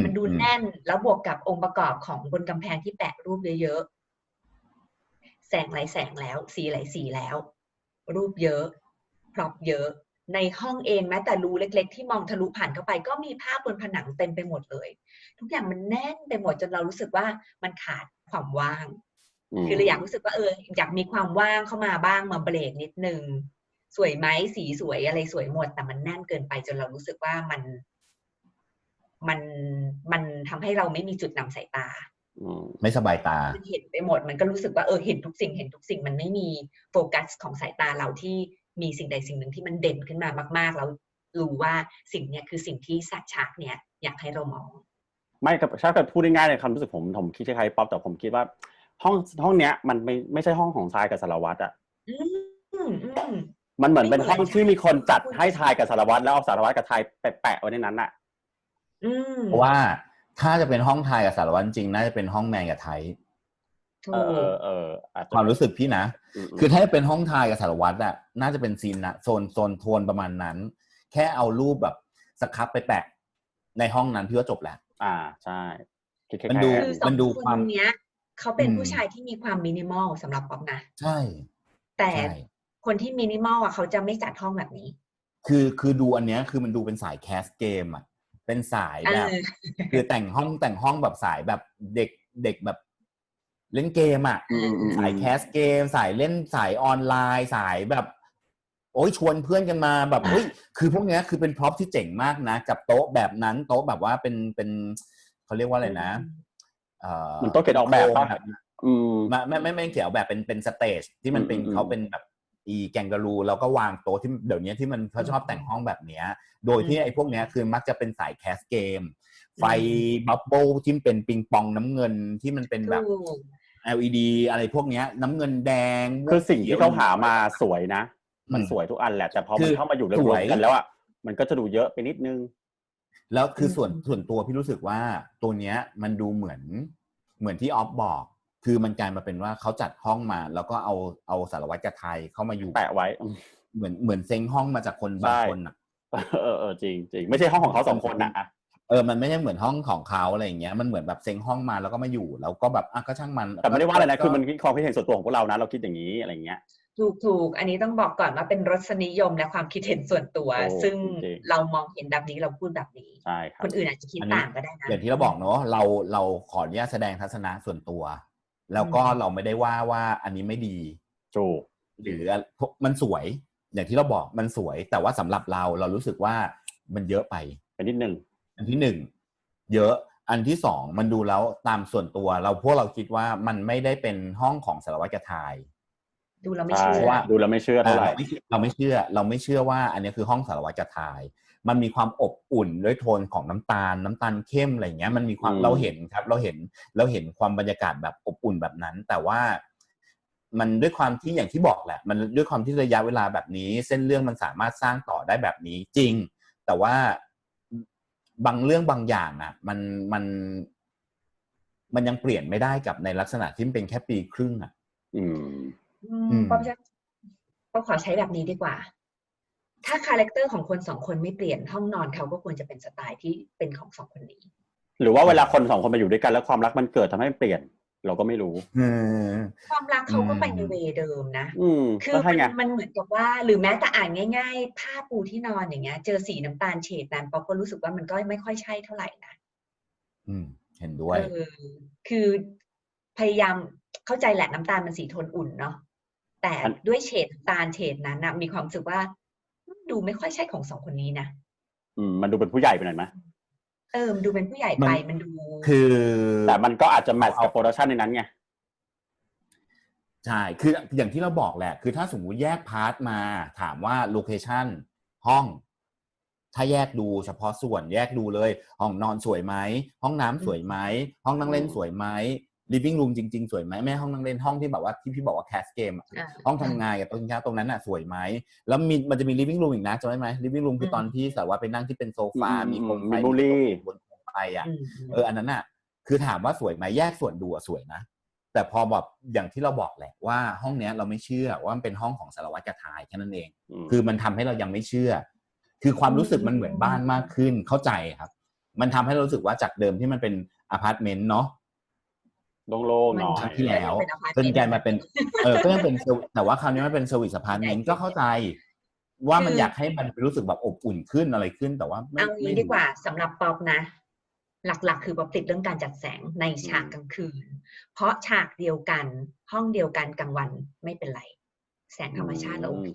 มันดูแน่นแล้วบวกกับองค์ประกอบของบนกำแพงที่แปะรูปเยอะๆแสงไหลแสงแล้วสีไหลสีแล้วรูปเยอะพร็อพเยอะในห้องเองแม้แต่รูเล็กๆที่มองทะลุผ่านเข้าไปก็มีภาพบนผนังเต็มไปหมดเลยทุกอย่างมันแน่นไปหมดจนเรารู้สึกว่ามันขาดความว่างคือเราอยากรู้สึกว่าอยากมีความว่างเข้ามาบ้างมาเบรกนิดนึงสวยไหมสีสวยอะไรสวยหมดแต่มันแน่นเกินไปจนเรารู้สึกว่ามันทำให้เราไม่มีจุดนำสายตาไม่สบายตาเห็นไปหมดมันก็รู้สึกว่าเห็นทุกสิ่งมันไม่มีโฟกัสของสายตาเราที่มีสิ่งใดสิ่งหนึ่งที่มันเด่นขึ้นมามากๆแล้วรู้ว่าสิ่งนี้คือสิ่งที่สัตว์ฉากเนี่ยอยากให้เรามองไม่ครับถ้าเกิดพูดง่ายๆในความรู้สึกผมคิดคล้ายๆป๊อปแต่ผมคิดว่าห้องเนี้ยมันไม่ใช่ห้องของทรายกับสารวัตรอ่ะมันเหมือนเป็นห้องที่มีคนจัดให้ทรายกับสารวัตรแล้วเอาสารวัตรกับทรายแปะไว้ในนั้นอ่ะเพราะว่าถ้าจะเป็นห้องทายกับสารวัตรจริงน่าจะเป็นห้องแมนกับไทยความรู้สึกพี่นะคือถ้าเป็นห้องทายกับสารวัตรอ่ะน่าจะเป็นซีนนะโซนโทนประมาณนั้นแค่เอารูปแบบสครับไปแปะในห้องนั้นพี่ว่าจบแล้วใช่มันดูความเนี้ยเขาเป็นผู้ชายที่มีความมินิมอลสำหรับป๊อปนะใช่แต่คนที่มินิมอลเขาจะไม่จัดห้องแบบนี้คือดูอันเนี้ยคือมันดูเป็นสายแคสเกมอ่ะเป็นสายแบบคือแต่งห้องแบบสายแบบเด็กแบบเล่นเกมอ่ะสายแคสเกมสายเล่นสายออนไลน์สายแบบโอ้ยชวนเพื่อนกันมาแบบเฮ้ยคือพวกเนี้ยคือเป็นพร็อพที่เจ๋งมากนะกับโต๊ะแบบนั้นโต๊ะแบบว่าเป็นเขาเรียกว่าอะไรนะมันโต๊ะเขียนออกแบบป่ะไม่เขียนออกแบบเป็นสเตจที่มันเป็นเขาเป็นแบบแกงการูแล้วก็วางโต๊ะที่เดี๋ยวนี้ที่มันเขาชอบแต่งห้องแบบเนี้ยโดยที่ไอ้พวกเนี้ยคือมักจะเป็นสายแคสเกมไฟบับเบิ้ลที่เป็นปิงปองน้ำเงินที่มันเป็นแบบ LED อะไรพวกเนี้ยน้ำเงินแดงคือสิ่งที่เขาหามาสวยนะมันสวยทุกอันแหละแต่พอมันเข้ามาอยู่รวมกันแล้วอ่ะ มันก็จะดูเยอะไปนิดนึงแล้วคือส่วนตัวพี่รู้สึกว่าตัวเนี้ยมันดูเหมือนที่ออฟบอกคือมันกลายมาเป็นว่าเขาจัดห้องมาแล้วก็เอาสารวัตรกระไทยเข้ามาอยู่แปะไว้เหมือนเซ็งห้องมาจากคนบางคนอ่ะจริงจริงไม่ใช่ห้องของเขา2 คนนะมันไม่ใช่เหมือนห้องของเขาอะไรอย่างเงี้ยมันเหมือนแบบเซ็งห้องมาแล้วก็มาอยู่แล้วก็แบบก็ช่างมันแต่ไม่ได้ว่าอะไรนะคือมันความคิดเห็นส่วนตัวของพวกเรานะเราคิดอย่างนี้อะไรเงี้ยถูกอันนี้ต้องบอกก่อนว่าเป็นรสนิยมและความคิดเห็นส่วนตัวซึ่งเรามองเห็นแบบนี้เราพูดแบบนี้ใช่ครับคนอื่นอาจจะคิดต่างก็ได้นะอย่างที่เราบอกเนาะเราขออนุญาตแสดงทัศนะส่วนตัวแล้วก็เราไม่ได้ว่าอันนี้ไม่ดีถูกหรือมันสวยอย่างที่เราบอกมันสวยแต่ว่าสำหรับเรารู้สึกว่ามันเยอะไปนิดนึงอันที่1เยอะอันที่2มันดูแล้วตามส่วนตัวพวกเราคิดว่ามันไม่ได้เป็นห้องของสารวัตรกระไทยดูเราไม่เชื่อว่าดูเราไม่เชื่อเท่าไหร่เราไม่เชื่อว่าอันนี้คือห้องสารวัตรกระไทยมันมีความอบอุ่นด้วยโทนของน้ำตาลเข้มอะไรเงี้ยมันมีความเราเห็นครับเราเห็นความบรรยากาศแบบอบอุ่นแบบนั้นแต่ว่ามันด้วยความที่อย่างที่บอกแหละมันด้วยความที่ระยะเวลาแบบนี้เส้นเรื่องมันสามารถสร้างต่อได้แบบนี้จริงแต่ว่าบางเรื่องบางอย่างอ่ะมันยังเปลี่ยนไม่ได้กับในลักษณะที่เป็นแค่ปีครึ่งอ่ะก็ขอใช้แบบนี้ดีกว่าถ้าคาแรคเตอร์ของคน2 คนไม่เปลี่ยนห้องนอนเขาก็ควรจะเป็นสไตล์ที่เป็นของ2 คนนี้หรือว่าเวลาคน2 คนมาอยู่ด้วยกันแล้วความรักมันเกิดทำให้เปลี่ยนเราก็ไม่รู้ความรักเขาก็ไปในเวเดิมนะคือมันเหมือนกับว่าหรือแม้แต่อ่านง่ายๆผ้าปูที่นอนอย่างเงี้ยเจอสีน้ำตาลเฉดนั้นป๊อปก็รู้สึกว่ามันก็ไม่ค่อยใช่เท่าไหร่นะเห็นด้วยคือพยายามเข้าใจแหละน้ำตาลมันสีโทนอุ่นเนาะแต่ด้วยเฉดน้ำตาลเฉดนั้นนะมีความรู้สึกว่าดูไม่ค่อยใช่ของ2 คนนี้นะมันดูเป็นผู้ใหญ่ไปหน่อยไหมมันดูเป็นผู้ใหญ่ไปมันดูคือแต่มันก็อาจจะแมทช์กับโปรดักชันในนั้นไงใช่คืออย่างที่เราบอกแหละคือถ้าสมมุติแยกพาร์ทมาถามว่าโลเคชั่นห้องถ้าแยกดูเฉพาะส่วนแยกดูเลยห้องนอนสวยไหมห้องน้ำสวยไหมห้องนั่งเล่นสวยไหมliving room จริงๆสวยไหมแม่ห้องนั่งเล่นห้องที่แบบว่าที่พี่บอกว่าแคสเกมห้องทำงานกับโต๊ะกินข้าวตรงนั้นน่ะสวยไหมแล้วมันจะมี living room อีกนะจำได้ไหม living room คือตอนที่สารวัตรไปนั่งที่เป็นโซฟามีโคมไฟบนโคมไฟอันนั้นน่ะคือถามว่าสวยไหมแยกส่วนดูสวยนะแต่พอแบบอย่างที่เราบอกแหละว่าห้องเนี้ยเราไม่เชื่อว่ามันเป็นห้องของสารวัตรกระไทยแค่นั้นเองคือมันทำให้เรายังไม่เชื่อคือความรู้สึกมันเหมือนบ้านมากขึ้นเข้าใจครับมันทำให้เรารู้สึกว่าจากเดิมที่มันเป็นอพาร์ตเมนต์เนาะโล่งๆหน่อยที่แล้วจนกลายมาเป็นก็ยังเป็นแต่ว่าคราวนี้มันเป็นเซอร์วิสอพาร์ตเมนต์ก็เข้าใจว่ามันอยากให้มันรู้สึกแบบอบอุ่นขึ้นอะไรขึ้นแต่ว่าเอางี้ดีกว่าสำหรับป๊อปนะหลักๆคือป๊อปติดเรื่องการจัดแสงในฉากกลางคืนเพราะฉากเดียวกันห้องเดียวกันกลางวันไม่เป็นไรแสงธรรมชาติเราโอเค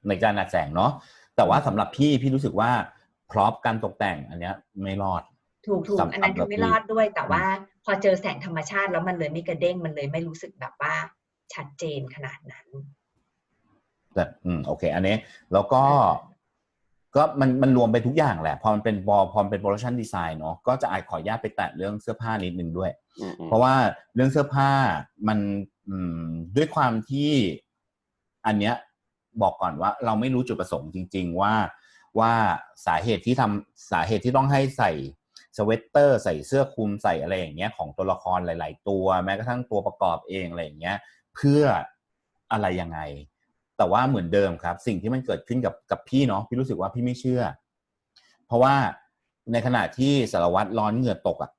ในการจัดแสงเนาะแต่ว่าสำหรับพี่รู้สึกว่าพร็อพการตกแต่งอันเนี้ยไม่รอดถูกอันนั้นคือไม่รอดด้วยแต่ว่าพอเจอแสงธรรมชาติแล้วมันเลยไม่กระเด้งมันเลยไม่รู้สึกแบบว่าชัดเจนขนาดนั้นแต่โอเคอันนี้แล้วก็มันรวมไปทุกอย่างแหละพอมันเป็นโปรดักชันดีไซน์เนาะก็จะขออนุญาตไปแตะเรื่องเสื้อผ้านิดนึงด้วยเพราะว่าเรื่องเสื้อผ้ามันด้วยความที่อันเนี้ยบอกก่อนว่าเราไม่รู้จุดประสงค์จริงๆว่าสาเหตุที่ต้องให้ใส่สเวตเตอร์ใส่เสื้อคลุมใส่อะไรอย่างเงี้ยของตัวละครหลายๆตัวแม้กระทั่งตัวประกอบเองอะไรอย่างเงี้ยเพื่ออะไรยังไงแต่ว่าเหมือนเดิมครับสิ่งที่มันเกิดขึ้นกับพี่เนาะพี่รู้สึกว่าพี่ไม่เชื่อเพราะว่าในขณะที่สารวัตรร้อนเหงื่อตกอ่ะ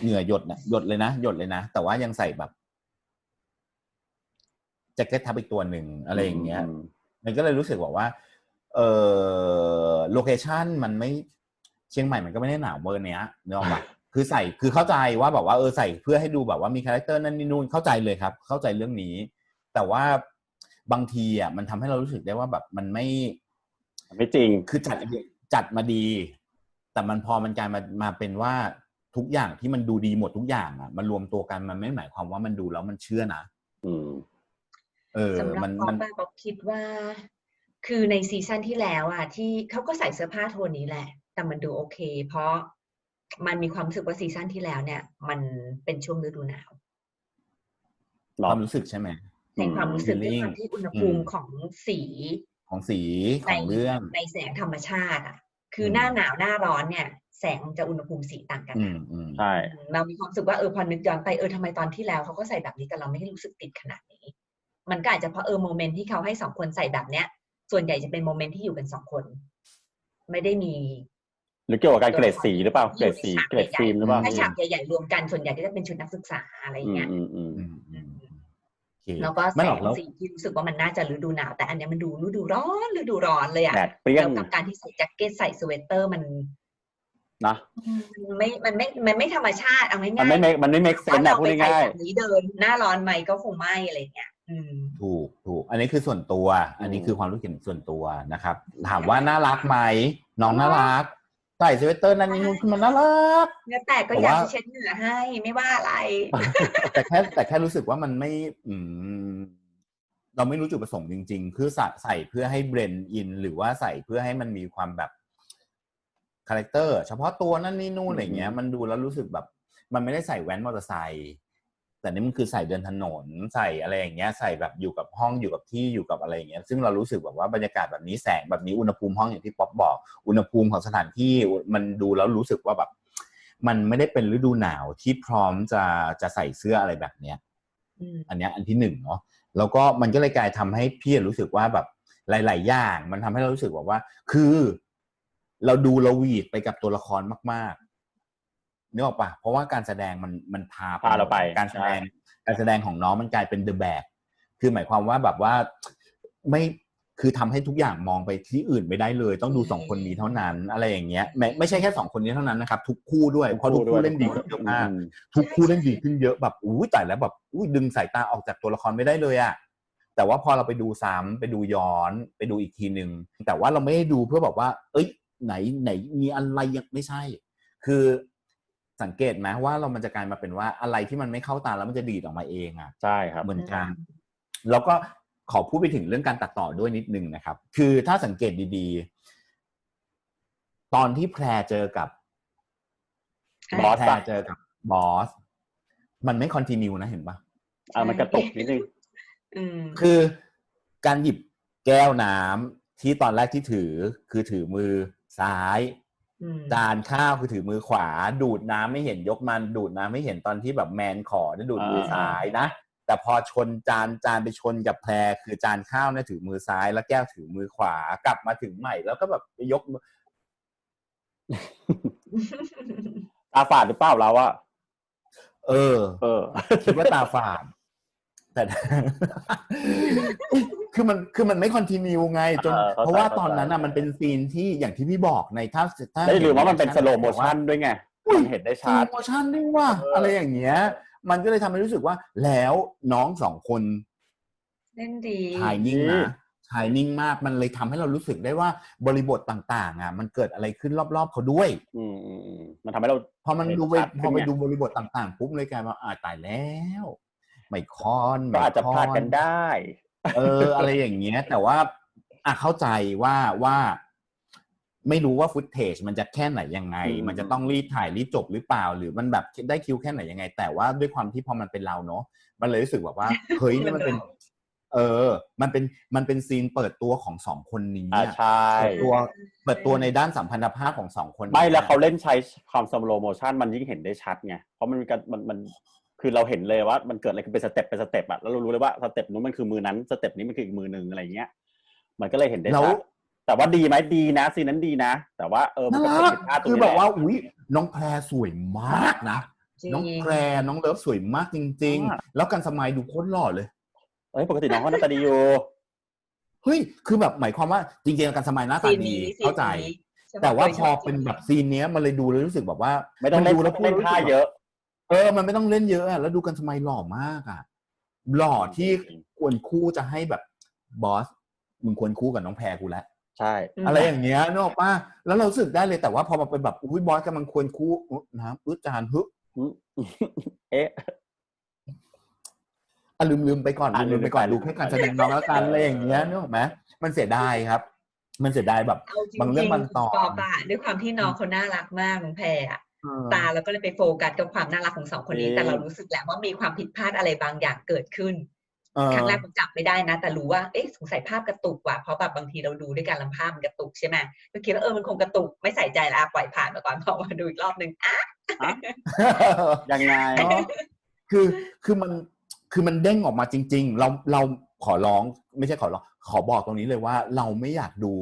เหงื่อหยดเลยนะแต่ว่ายังใส่แบบแจ็คเก็ตทับอีกตัวหนึ่งอะไรอย่างเงี้ยมันก็เลยรู้สึกว่าโลเคชั่นมันไม่เชียงใหม่มันก็ไม่ได้หนาวเบอร์เนี้ยนึกออกปะคือใส่คือเข้าใจว่าแบบว่าใส่เพื่อให้ดูแบบว่ามีคาแรคเตอร์นั่นนี่นู่นเข้าใจเลยครับเข้าใจเรื่องนี้แต่ว่าบางทีอ่ะมันทำให้เรารู้สึกได้ว่าแบบมันไม่จริงคือจัดมาดีแต่มันพอมันกลายมาเป็นว่าทุกอย่างที่มันดูดีหมดทุกอย่างอ่ะมันรวมตัวกันมันไม่หมายความว่ามันดูแล้วมันเชื่อนะสำหรับป๊อปคิดว่าคือในซีซั่นที่แล้วอ่ะที่เขาก็ใส่เสื้อผ้าโทนนี้แหละแต่มันดูโอเคเพราะมันมีความรู้สึกว่าซีซั่นที่แล้วเนี่ยมันเป็นช่วงฤดูหนาวความรู้สึกใช่ไหมในความรู้สึกด้วยความที่อุณหภูมิของสี ของสีของเรื่องในแสงธรรมชาติอ่ะคือหน้าหนาวหน้าร้อนเนี่ยแสงจะอุณหภูมิสีต่างกันใช่เรามีความรู้สึกว่าพอนึกย้อนไปทำไมตอนที่แล้วเขาก็ใส่แบบนี้แต่เราไม่ได้รู้สึกติดขนาดนี้มันก็อาจจะเพราะโมเมนต์ที่เขาให้สองคนใส่แบบเนี้ยส่วนใหญ่จะเป็นโมเมนต์ที่อยู่กันสองคนไม่ได้มีหรือเกี่ยวกับการเกรดสีหรือเปล่าเกรดสีเกรดฟิล์มหรือเปล่าถ้าฉากใหญ่ๆรวมกันส่วนใหญ่ก็จะเป็นชุดนักศึกษาอะไรอย่างเงี้ยแล้วก็แสงสีที่รู้สึกว่ามันน่าจะฤดูหนาวแต่อันนี้มันดูฤดูร้อนเลยอ่ะแล้วกับการที่ใส่แจ็คเก็ตใส่สเวตเตอร์มันนะมันไม่ธรรมชาติเอาง่ายๆมันไม่เมคเซนส์นะพูดง่ายๆแบบนี้เดินหน้าร้อนไหมก็คงไม่อะไรเงี้ยถูกอันนี้คือส่วนตัวอันนี้คือความรู้สึกส่วนตัวนะครับถามว่าน่ารักไหมน้องน่ารักใส่สเวตเตอร์นั่นนี่นู่นคือมันน่ารักเนี่ยแต่ก็อยากจะเช็ดเหงื่อให้ไม่ว่าอะไรแต่แค่รู้สึกว่ามันไม่เราไม่รู้จุดประสงค์จริงๆคือใส่เพื่อให้เบรนด์อินหรือว่าใส่เพื่อให้มันมีความแบบคาแรคเตอร์เฉพาะตัวนั่นนี่นู่นอะไรเงี้ยมันดูแล้วรู้สึกแบบมันไม่ได้ใส่แว้นมอเตอร์ไซค์แต่นี่มันคือใส่เดินถนนใส่อะไรอย่างเงี้ยใส่แบบอยู่กับห้องอยู่กับที่อยู่กับอะไรอย่างเงี้ยซึ่งเรารู้สึกแบบว่าบรรยากาศแบบนี้แสงแบบนี้อุณหภูมิห้องอย่างที่ป๊อปบอกอุณหภูมิของสถานที่มันดูแล้วรู้สึกว่าแบบมันไม่ได้เป็นฤดูหนาวที่พร้อมจะใส่เสื้ออะไรแบบเนี้ยอันเนี้ยอันที่หนึ่งเนาะแล้วก็มันก็เลยกลายทำให้พี่รู้สึกว่าแบบหลายๆอย่างมันทำให้เรารู้สึกว่าคือเราดูเราหวีดไปกับตัวละครมากๆนึกออกปะเพราะว่าการแสดงมันพาเราไปการแสดงของน้องมันกลายเป็นเดอะแบกคือหมายความว่าแบบว่าไม่คือทำให้ทุกอย่างมองไปที่อื่นไม่ได้เลยต้องดูสองคนนี้เท่านั้นอะไรอย่างเงี้ยไม่ใช่แค่สองคนนี้เท่านั้นนะครับทุกคู่ด้วยเพราะทุกคู่เล่นดีขึ้นเยอะมากทุกคู่เล่นดีขึ้นเยอะแบบตายแล้วแบบดึงสายตาออกจากตัวละครไม่ได้เลยอะแต่ว่าพอเราไปดูซ้ำไปดูย้อนไปดูอีกทีนึงแต่ว่าเราไม่ได้ดูเพื่อแบบว่าไหนมีอะไรยังไม่ใช่คือสังเกตไหมว่ามันจะกลายมาเป็นว่าอะไรที่มันไม่เข้าตาแล้วมันจะดีดออกมาเองอ่ะใช่ครับเหมือนกันแล้วก็ขอพูดไปถึงเรื่องการตัดต่อด้วยนิดนึงนะครับคือถ้าสังเกตดีๆตอนที่แพรเจอกับบอสเจอกับบอสมันไม่คอนทินิวนะเห็นปะมันกระตุกนิดนึงคือการหยิบแก้วน้ำที่ตอนแรกที่ถือคือถือมือซ้ายจานข้าวคือถือมือขวาดูดน้ำไม่เห็นยกมันดูดน้ำไม่เห็นตอนที่แบบแมนขอจะดูดมือซ้ายนะแต่พอชนจานไปชนกับแพรคือจานข้าวเนี่ยถือมือซ้ายแล้วแก้วถือมือขวากลับมาถึงใหม่แล้วก็แบบยกมือ ตาฝาดหรือเปล่าเราอะคิดว่าตาฝาดแต่ คือมันไม่คอนทินิวไงจนเพราะว่าตอนนั้นอ่ะมันเป็นซีนที่อย่างที่พี่บอกในถ้าได้หรือว่ามันเป็นสโลว์โมชั่นด้วยไงมันเห็นได้ชัดสโลว์โมชั่นด้วยว่าอะไรอย่างเงี้ยมันก็เลยทำให้รู้สึกว่าแล้วน้องสองคนเล่นดีชายนิ่งนะชายนิ่งมากมันเลยทำให้เรารู้สึกได้ว่าบริบทต่างๆอ่ะมันเกิดอะไรขึ้นรอบๆเขาด้วยมันทำให้เราพอไปดูบริบทต่างๆปุ๊บเลยกลายมาตายแล้วไม่คอนก็อาจจะพลาดกันได้อะไรอย่างเงี้ยแต่ว่าเข้าใจว่าไม่รู้ว่าฟุตเทจมันจะแค่ไหนยังไงมันจะต้องรีบถ่ายรีบจบหรือเปล่าหรือมันแบบได้คิวแค่ไหนยังไงแต่ว่าด้วยความที่พอมันเป็นเราเนาะมันเลยรู้สึกแบบว่าเฮ้ยนี่มันเป็นมันเป็นซีนเปิดตัวของสองคนนี้ใช่เปิดตัวในด้านสัมพันธภาพของสองคนไม่แล้วเขาเล่นใช้ความสโลว์โมชั่นมันยิ่งเห็นได้ชัดไงเพราะมันมีการมันคือเราเห็นเลยว่ามันเกิดอะไรขึ้นเป็นสเต็ปอะแล้วเรารู้เลยว่าสเต็ปนู้นมันคือมือนั้นสเต็ปนี้มันคืออีกมือนึงอะไรเงี้ยมันก็เลยเห็นได้ชัดแต่ว่าดีไหมดีนะซีนนั้นดีนะแต่ว่ามันก็ผิดพลาดตรงนี้คือแบบว่าน้องแพรสวยมากนะน้องแพรน้องเลิฟสวยมากจริงๆแล้วกันสมัยดูโคตรหล่อเลยปกติน้องเขาหน้าตาดีอยู่เฮ้ยคือแบบหมายความว่าจริงๆกันสมัยหน้าตาดีเข้าใจแต่ว่าพอเป็นแบบซีนเนี้ยมันเลยดูแล้วรู้สึกแบบว่าไม่ต้องดูแล้วพูดท่าเยอะมันไม่ต้องเล่นเยอะแล้วดูกันสมัยหล่อมากหล่อที่ควรคู่จะให้แบบบอสมึงควรคู่กับน้องแพรกูแล้วใช่อะไรอย่างเงี้ยนึกออกป่ะแล้วเราสึกได้เลยแต่ว่าพอมาเป็นแบบบอสกำลังควรคู่น้ำจานลืมไปก่อนลืมไปก่อนดูแค่การแสดงน้องแล้วกันอะไรอย่างเงี้ยนึกออกไหมมันเสียดายครับมันเสียดายแบบบางเรื่องบางตอนด้วยความที่น้องเขาน่ารักมากน้องแพรตาเราก็เลยไปโฟกัสกับความน่ารักของสองคนนี้แต่เรารู้สึกแหละว่ามีความผิดพลาดอะไรบางอย่างเกิดขึ้น ครั้งแรกผมจับไม่ได้นะแต่รู้ว่าเอ๊ะสงสัยภาพกระตุกว่ะเพราะแบบบางทีเราดูด้วยกันแล้วภาพมันกระตุกใช่ไหมก็คิดว่ามันคงกระตุกไม่ใส่ใจละปล่อยผ่านมาก่อนพอมาดูอีกรอบนึงยังไงคือมันเด้งออกมาจริงๆเราขอร้องไม่ใช่ขอร้องขอบอกตรงนี้เลยว่าเราไม่อยากดู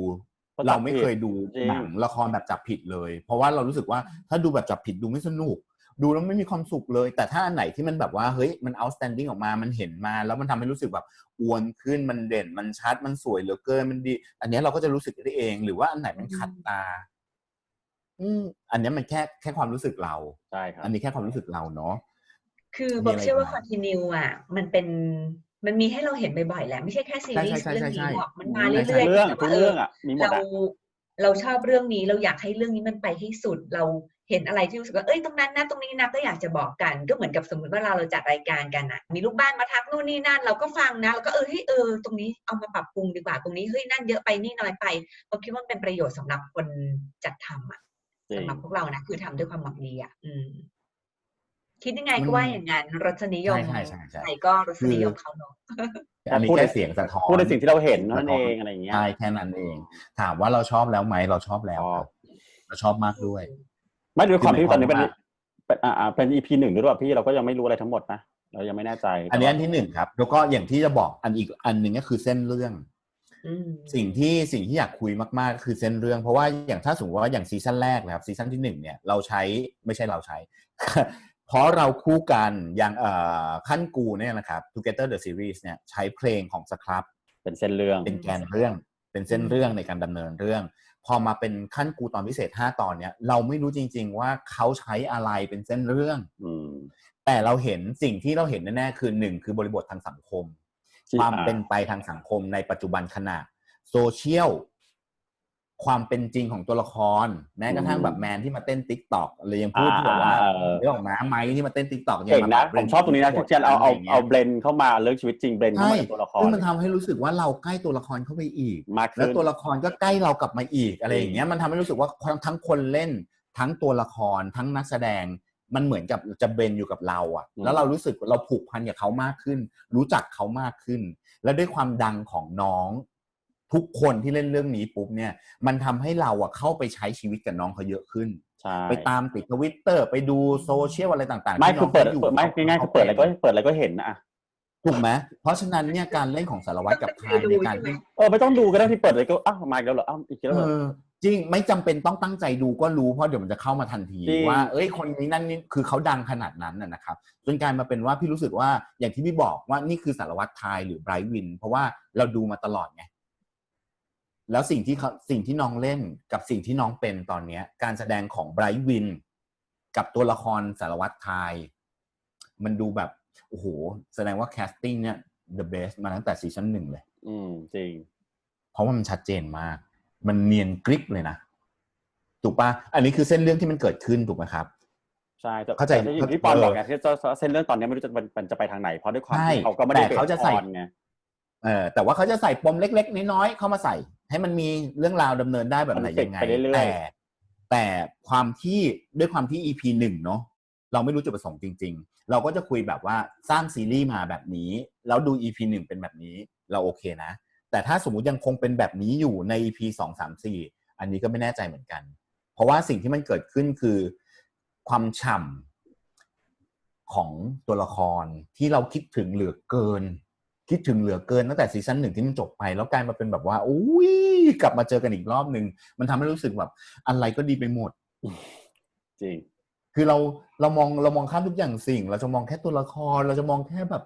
เราไม่เคยดูหนังละครแบบจับผิดเลยเพราะว่าเรารู้สึกว่าถ้าดูแบบจับผิดดูไม่สนุกดูแล้วไม่มีความสุขเลยแต่ถ้าอันไหนที่มันแบบว่าเฮ้ยมัน outstanding ออกมามันเห็นมาแล้วมันทำให้รู้สึกแบบอวนขึ้นมันเด่นมันชัดมันสวยเหลือเกินมันดีอันนี้เราก็จะรู้สึกได้เองหรือว่าอันไหนมันขัดตาอันนี้มันแค่ความรู้สึกเราใช่ครับอันนี้แค่ความรู้สึกเราเนาะคือบอกเชื่อว่า continue อ่ะมันมีให้เราเห็นบ่อยๆแหละไม่ใช่แค่ซีรีส์เรื่องนี้หรอกมันมาเรื่อยๆเรื่องทุกเรื่องอ่ะมีหมดเราชอบเรื่องนี้เราอยากให้เรื่องนี้มันไปให้สุดเราเห็นอะไรที่รู้สึกว่าตรงนั้นนะตรงนี้นะก็อยากจะบอกกันก็เหมือนกับสมมติว่าเราจัดรายการกันอ่ะมีลูกบ้านมาทักนู่นนี่นั่นเราก็ฟังนะแล้วก็ตรงนี้เอามาปรับปรุงดีกว่าตรงนี้นั่นเยอะไปนี่น้อยไปเราคิดว่ามันเป็นประโยชน์สำหรับคนจัดทำอ่ะสำหรับพวกเรานะคือทำด้วยความหวังดีอ่ะคิดยังไงก็ว่าอย่างนั้นรสนิยมใครก็รสนิยมเขาเนาะอันนี้แค่เสียงสะท้อนพูดในสิ่งที่เราเห็นนั่นเองอะไรอย่างเงี้ยใช่แค่นั้นเองถามว่าเราชอบแล้วไหมเราชอบแล้วเราชอบมากด้วยไม่ด้วยความที่ตอนนี้เป็น EP 1หรือเปล่าพี่เราก็ยังไม่รู้อะไรทั้งหมดนะเรายังไม่แน่ใจอันนี้อันที่1ครับแล้วก็อย่างที่จะบอกอีกอันนึงก็คือเส้นเรื่องสิ่งที่อยากคุยมากๆก็คือเส้นเรื่องเพราะว่าอย่างถ้าสมมติว่าอย่างซีซั่นแรกนะครับซีซั่นที่1เนี่ยเราใช้ไม่ใช่เราใช้ เพราะเราคู่กันอย่างขั้นกูเนี่ยนะครับ Together the Series เนี่ยใช้เพลงของสครับเป็นเส้นเรื่องเป็นแกนเรื่องเป็นเส้นเรื่องในการดำเนินเรื่องพอมาเป็นขั้นกูตอนพิเศษ5ตอนเนี่ยเราไม่รู้จริงๆว่าเขาใช้อะไรเป็นเส้นเรื่องแต่เราเห็นสิ่งที่เราเห็นแน่ๆคือ1คือบริบททางสังคมความเป็นไปทางสังคมในปัจจุบันขณะโซเชียลความเป็นจริงของตัวละครแม้กระทั่งแบบแมนที่มาเต้น TikTok เลยยังพูดแบบว่าเรื่องของไม้ที่มาเต้น TikTok เก่งนะผมชอบตรงนี้นะที่เอาเบลนเข้ามาเรื่องชีวิตจริงเบลนเข้ามาในตัวละครซึ่งมันทำให้รู้สึกว่าเราใกล้ตัวละครเข้าไปอีกแล้วตัวละครก็ใกล้เรากลับมาอีกอะไรอย่างเงี้ยมันทำให้รู้สึกว่าทั้งคนเล่นทั้งตัวละครทั้งนักแสดงมันเหมือนกับจะเบนอยู่กับเราอ่ะแล้วเรารู้สึกเราผูกพันกับเขามากขึ้นรู้จักเขามากขึ้นและด้วยความดังของน้องทุกคนที่เล่นเรื่องนี้ปุ๊บเนี่ยมันทำให้เราอ่ะเข้าไปใช้ชีวิตกับน้องเขาเยอะขึ้นไปตามติด Twitter ไปดูโซเชียลอะไรต่างๆไม่คือเปิดไม่ง่ายๆคือเปิดอะไรก็เห็นนะถูกไหมเพราะฉะนั้นเนี่ยการเล่นของสารวัตรกับทายในการไม่ต้องดูก็ได้ที่เปิดเลยก็มาอีกแล้วเหรออีกแล้วเหรอจริงไม่จำเป็นต้องตั้งใจดูก็รู้เพราะเดี๋ยวมันจะเข้ามาทันทีว่าคนนี้นั่นนี่คือเขาดังขนาดนั้นนะครับจนกลายมาเป็นว่าพี่รู้สึกว่าอย่างที่พี่บอกว่านี่คือสารวัตรทายหรือไบรท์วินเพราะว่าเราดูมาตลอดไงแล้วสิ่งที่น้องเล่นกับสิ่งที่น้องเป็นตอนนี้การแสดงของไบรท์วินกับตัวละครสารวัตรทายมันดูแบบโอ้โหแสดงว่าแคสติ้งเนี่ย the best มาตั้งแต่ซีซั่น1เลยจริงเพราะว่ามันชัดเจนมากมันเนียนกริ๊กเลยนะถูกปะอันนี้คือเส้นเรื่องที่มันเกิดขึ้นถูกไหมครับใช่เข้าใจที่ปอนบอกไงที่เส้นเรื่องตอนนี้ไม่รู้มันจะไปทางไหนเพราะด้วยความที่เขาก็ไม่ได้เขาจะใส่ไงแต่ว่าเขาจะใส่ปมเล็กๆน้อยๆเข้ามาใส่ให้มันมีเรื่องราวดำเนินได้แบบไหนยังไงแต่ความที่ด้วยความที่ EP 1เนาะเราไม่รู้จุดประสงค์จริงๆเราก็จะคุยแบบว่าสร้างซีรีส์มาแบบนี้แล้วดู EP 1เป็นแบบนี้เราโอเคนะแต่ถ้าสมมุติยังคงเป็นแบบนี้อยู่ใน EP 2 3 4อันนี้ก็ไม่แน่ใจเหมือนกันเพราะว่าสิ่งที่มันเกิดขึ้นคือความฉ่ำของตัวละครที่เราคิดถึงเหลือเกินตั้งแต่ซีซั่น1ที่มันจบไปแล้วกลายมาเป็นแบบว่าอุ้ยกลับมาเจอกันอีกรอบนึงมันทำให้รู้สึกแบบอะไรก็ดีไปหมดจริงคือเรามองข้ามทุกอย่างสิ่งเราจะมองแค่ตัวละครเราจะมองแค่แบบ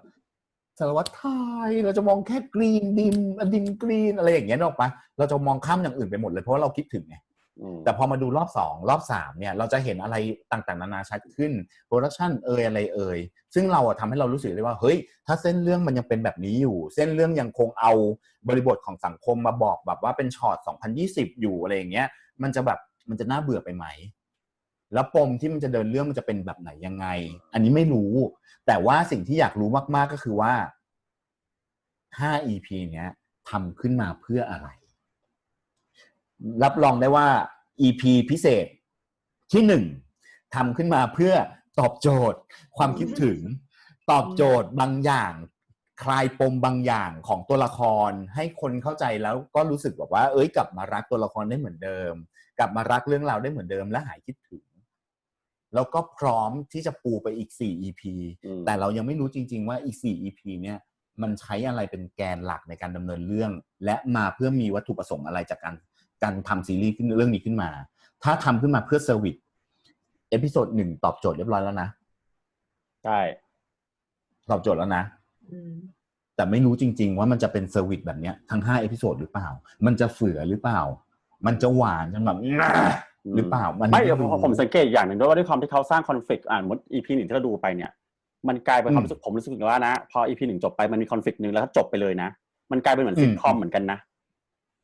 สารวัตรไทยเราจะมองแค่กรีนดิมกรีนอะไรอย่างเงี้ยออกปะเราจะมองข้ามอย่างอื่นไปหมดเลยเพราะว่าเราคิดถึงไงแต่พอมาดูรอบ2รอบ3เนี่ยเราจะเห็นอะไรต่างๆนานาชัดขึ้นโปรดักชั่นอะไรซึ่งเราทำให้เรารู้สึกได้ว่าเฮ้ยถ้าเส้นเรื่องมันยังเป็นแบบนี้อยู่เส้นเรื่องยังคงเอาบริบทของสังคมมาบอกแบบว่าเป็นช็อต2020อยู่อะไรอย่างเงี้ยมันจะน่าเบื่อไปไหมแล้วปมที่มันจะเดินเรื่องมันจะเป็นแบบไหนยังไงอันนี้ไม่รู้แต่ว่าสิ่งที่อยากรู้มากๆก็คือว่า5 EP เนี้ยทำขึ้นมาเพื่ออะไรรับรองได้ว่า EP พิเศษที่1ทำขึ้นมาเพื่อตอบโจทย์ความคิดถึงตอบโจทย์บางอย่าง คลายปมบางอย่างของตัวละครให้คนเข้าใจแล้วก็รู้สึกแบบว่าเอ้ยกลับมารักตัวละครได้เหมือนเดิมกลับมารักเรื่องราวได้เหมือนเดิมและหายคิดถึงแล้วก็พร้อมที่จะปูไปอีก4 EP แต่เรายังไม่รู้จริงๆว่าอีก4 EP เนี่ยมันใช้อะไรเป็นแกนหลักในการดำเนินเรื่องและมาเพื่อมีวัตถุประสงค์อะไรจากการทำซีรีส์เรื่องนี้ขึ้นมาถ้าทำขึ้นมาเพื่อเซอร์วิสเอพิโซด1ตอบโจทย์เรียบร้อยแล้วนะใช่ตอบโจทย์แล้วนะแต่ไม่รู้จริงๆว่ามันจะเป็นเซอร์วิสแบบนี้ทั้ง5เอพิโซดหรือเปล่ามันจะเฝือหรือเปล่ามันจะหวานจนแบบหรือเปล่ามันไม่ผมสังเกตอย่างหนึ่งด้วยว่าด้วยความที่เขาสร้างคอนฟลิกต์มด EP 1ที่เราดูไปเนี่ยมันกลายเป็นความรู้สึกผมรู้สึกว่านะพอ EP 1จบไปมันมีคอนฟลิกต์นึงแล้วก็จบไปเลยนะมันกลายเป็นเหมือนซิทคอมเหมือนกันนะ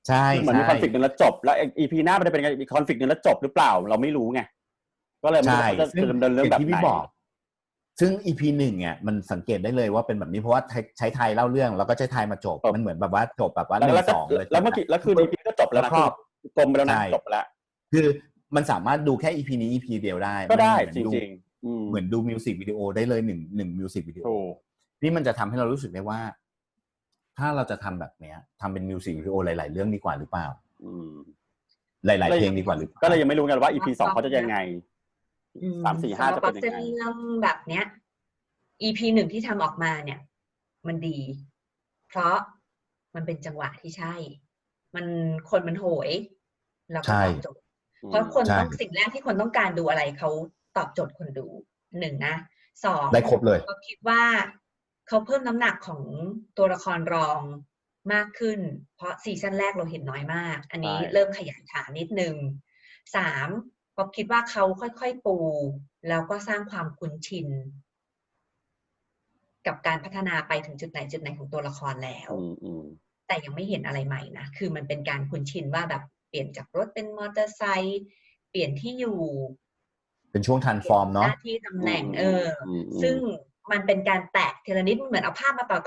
ใช่เหมือนมีคอนฟลิกต์นึงแล้วจบแล้ว EP หน้ามันจะเป็นอีกคอนฟลิกต์นึงแล้วจบหรือเปล่าเราไม่รู้ไงก็เลยไม่รู้ว่าจะดำเนินเรื่องแบบไหนซึ่ง EP 1เนี่ยมันสังเกตได้เลยว่าเป็นแบบนี้เพราะว่าใช้ไทยเล่าเรื่องแล้วก็ใช้ไทยมาจบมันเหมือนแบบว่าจบแบบว่า1-2เลยแล้วเมื่อกี้แล้วคือ EP ก็จบแล้วนะกลมไปแล้วนะจบแล้วคือมันสามารถดูแค่ EP นี้ EP เดียวได้ก็ได้จริงๆเหมือนดูมิวสิกวิดีโอได้เลย1มิวสิกวิดีโอนี่มันจะทำให้เรารู้สึกได้ว่าถ้าเราจะทำแบบเนี้ยทำเป็นมิวสิกวิดีโอหลายๆเรื่องดีกว่าหรือเปล่าหลายๆเพลงดีกว่าหรือก็เลยยังไม่รู้กันว่า EP 2เขาจะยังไง3 4 5จะเป็นยังไงเรื่องแบบเนี้ย EP 1ที่ทำออกมาเนี่ยมันดีเพราะมันเป็นจังหวะที่ใช่คนมันโหยแล้วก็ตอบโจทย์เพราะคนต้องสิ่งแรกที่คนต้องการดูอะไรเขาตอบโจทย์คนดู1นะ2ได้ครบเลยก็คิดว่าเขาเพิ่มน้ำหนักของตัวละครรองมากขึ้นเพราะซีซั่นแรกเราเห็นน้อยมากอันนี้เริ่มขยายฐานนิดนึง3ก็คิดว่าเขาค่อยๆปูแล้วก็สร้างความคุ้นชินกับการพัฒนาไปถึงจุดไหนของตัวละครแล้วแต่ยังไม่เห็นอะไรใหม่นะคือมันเป็นการคุ้นชินว่าแบบเปลี่ยนจากรถเป็นมอเตอร์ไซค์เปลี่ยนที่อยู่เป็นช่วงทรานส์ฟอร์มเนาะหน้าที่ตำแหน่งซึ่งมันเป็นการแตะทีละนิดเหมือนเอาภาพมาต่อ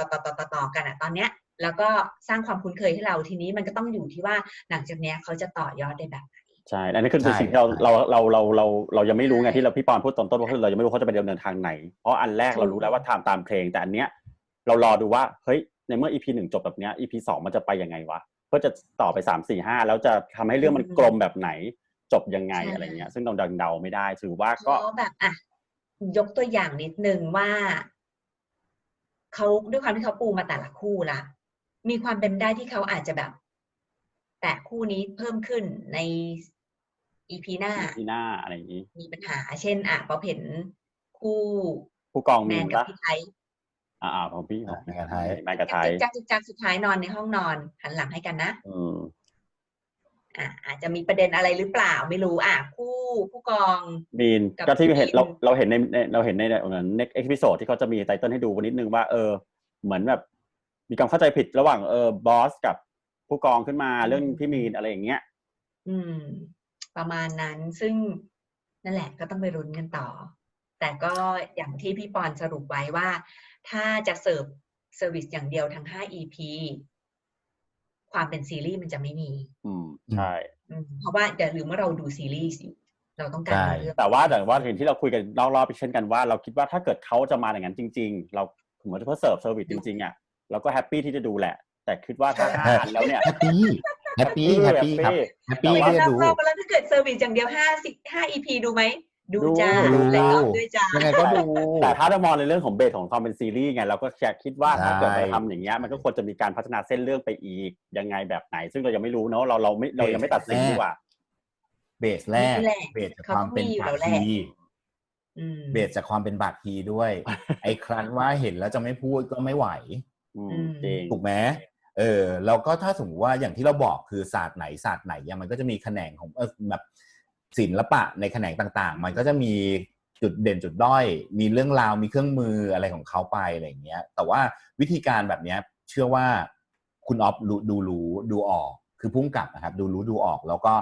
กันอะตอนเนี้ยแล้วก็สร้างความคุ้นเคยให้เราทีนี้มันก็ต้องอยู่ที่ว่าหลังจากนี้เขาจะต่อยอดได้แบบไหนใช่อันนี้คือสิ่งที่เรายังไม่รู้ไงที่เราพี่ปอนพูดตอนต้นว่าเรายังไม่รู้เขาจะไปดำเนินทางไหนเพราะอันแรกเรารู้แล้วว่าตามเพลงแต่อันเนี้ยเรารอดูว่าเฮ้ยในเมื่อ EP 1จบแบบเนี้ย EP 2มันจะไปยังไงวะเพื่อจะต่อไป3 4 5แล้วจะทำให้เรื่องมันกลมแบบไหนจบยังไงอะไรเงี้ยซึ่งเราเดาไม่ได้ถือว่าก็แบบอ่ะยกตัวอย่างนิดนึงว่าเขาด้วยความที่เขาปูมาแต่ละคู่ละมีความเป็นได้ที่เขาอาจจะแบบแต่คู่นี้เพิ่มขึ้นใน EP หน้าอะไรอย่างนี้มีปัญหาเช่นพอเห็นคู่กองแมนกับพี่ไทยของพี่แมนกับไทยจากสุดท้ายนอนในห้องนอนหันหลังให้กันนะอาจจะมีประเด็นอะไรหรือเปล่าไม่รู้ผู้กองมีนก็ที่เห็นเราเห็นในnext episode ที่เขาจะมีไตเติ้ลให้ดูนิดนึงว่าเหมือนแบบมีการเข้าใจผิดระหว่างบอสกับผู้กองขึ้นมาเรื่องพี่มีนอะไรอย่างเงี้ยประมาณนั้นซึ่งนั่นแหละก็ต้องไปรุ้นกันต่อแต่ก็อย่างที่พี่ปอนสรุปไว้ว่าถ้าจะเซอร์วิสอย่างเดียวทั้ง5 EP ความเป็นซีรีส์มันจะไม่มีใช่เพราะว่าอย่าลืมว่าเราดูซีรีส์อยู่เราต้องการเรื่องแต่ว่าเห็นที่เราคุยกันรอบๆเช่นกันว่าเราคิดว่าถ้าเกิดเขาจะมาอย่างนั้นจริงๆเราเหมือนเพื่อเสิร์ฟเซอร์วิสจริงๆอ่ะเราก็แฮปปี้ที่จะดูแหละแต่คิดว่าถ้าอ่านแล้วเนี่ยแฮปปี้ครับแฮปปี้ที่จะดูแล้วถ้าเกิดเซอร์วิสอย่างเดียว5 EP ดูไหมดูจ้าด้วยจ้ายังไงก็ดูแต่ถ้าเรามองในเรื่องของเบสของความเป็นซีรีส์ไงเราก็แค่คิดว่าถ้าเกิดเราทำอย่างเงี้ยมันก็ควรจะมีการพัฒนาเส้นเรื่องไปอีกยังไงแบบไหนซึ่งเรายังไม่รู้เนาะเรายังไม่ตัดสินดีกว่าเบสแรกเบสจากความเป็นบาร์ทีเบสจากความเป็นบาร์ทีด้วยไอ้ครั้นว่าเห็นแล้วจะไม่พูดก็ไม่ไหวถูกไหมแล้วก็ถ้าสมมติว่าอย่างที่เราบอกคือศาสตร์ไหนเนี่ยมันก็จะมีแขนงของแบบศิลปะในแขนงต่างๆมันก็จะมีจุดเด่นจุดด้อยมีเรื่องราวมีเครื่องมืออะไรของเขาไปอะไรอย่างเงี้ยแต่ว่าวิธีการแบบนี้เชื่อว่าคุณอ๊อฟดูออกคือพุ่งกลับนะครับดูออกแล้วก็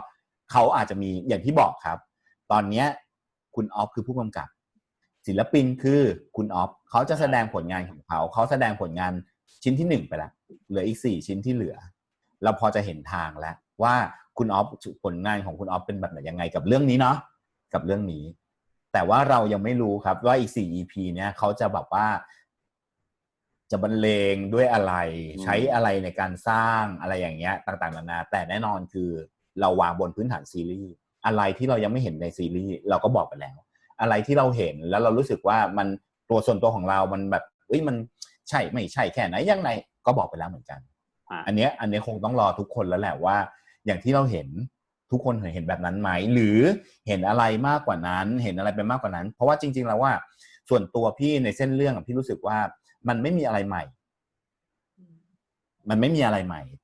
เขาอาจจะมีอย่างที่บอกครับตอนนี้คุณอ๊อฟคือผู้กำกับศิลปินคือคุณอ๊อฟเขาจะแสดงผลงานของเขาแสดงผลงานชิ้นที่1ไปแล้วเหลืออีก4ชิ้นที่เหลือเราพอจะเห็นทางแล้วว่าคุณอ๊อฟผลงานของคุณอ๊อฟเป็นแบบไหนยังไงกับเรื่องนี้เนาะกับเรื่องนี้แต่ว่าเรายังไม่รู้ครับว่าอีก4 EP เนี่ยเขาจะแบบว่า จะบรรเลงด้วยอะไรใช้อะไรในการสร้างอะไรอย่างเงี้ยต่างๆนานาแต่แน่นอนคือเราวางบนพื้นฐานซีรีส์อะไรที่เรายังไม่เห็นในซีรีส์เราก็บอกไปแล้วอะไรที่เราเห็นแล้วเรารู้สึกว่ามันตัวส่วนตัวของเรามันแบบมันใช่ไม่ใช่แค่ไหนยังไงก็บอกไปแล้วเหมือนกันอันเนี้ยคงต้องรอทุกคนแล้วแหละว่าอย่างที่เราเห็นทุกคนเห็นแบบนั้นไหมหรือเห็นอะไรมากกว่านั้นเห็นอะไรไปมากกว่านั้นเพราะว่าจริงๆแล้วว่าส่วนตัวพี่ในเส้นเรื่องพี่รู้สึกว่ามันไม่มีอะไรใหม่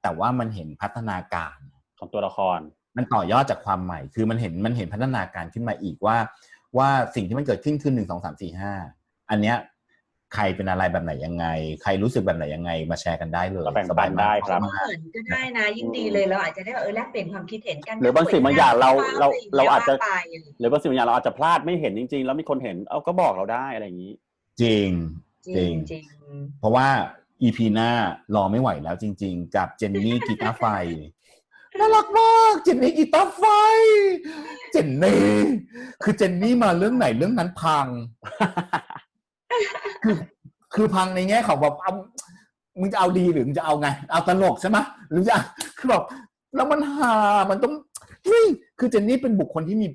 แต่ว่ามันเห็นพัฒนาการของตัวละครมันต่อยอดจากความใหม่คือมันเห็นพัฒนาการขึ้นมาอีกว่าสิ่งที่มันเกิดขึ้นคือ1 2 3 4 5อันเนี้ยใครเป็นอะไรแบบไหนยังไงใครรู้สึกแบบไหนยังไงมาแชร์กันได้เลยแบ่งปันได้ครับก็ได้นะยิ่งดีเลยเราอาจจะได้แบบแลกเปลี่ยนความคิดเห็นกันหรือบางสิ่งบางอย่างเราอาจจะหรือบางสิ่งบางอย่างเราอาจจะพลาดไม่เห็นจริงๆแล้วมีคนเห็นก็บอกเราได้อะไรอย่างนี้จริงเพราะว่า EP หน้ารอไม่ไหวแล้วจริงๆกับเจนนี่กีตาร์ไฟน่ารักมากเจนนี่กีตาร์ไฟเจนนี่มาเรื่องไหนเรื่องนั้นพังคือพังในแง่ของแบบมึงจะเอาดีหรือมึงจะเอาไงเอาตลกใช่ไหมหรือจะคือแบบแล้วมันฮามันต้องคือเจนนี่เป็นบุคคลที่มี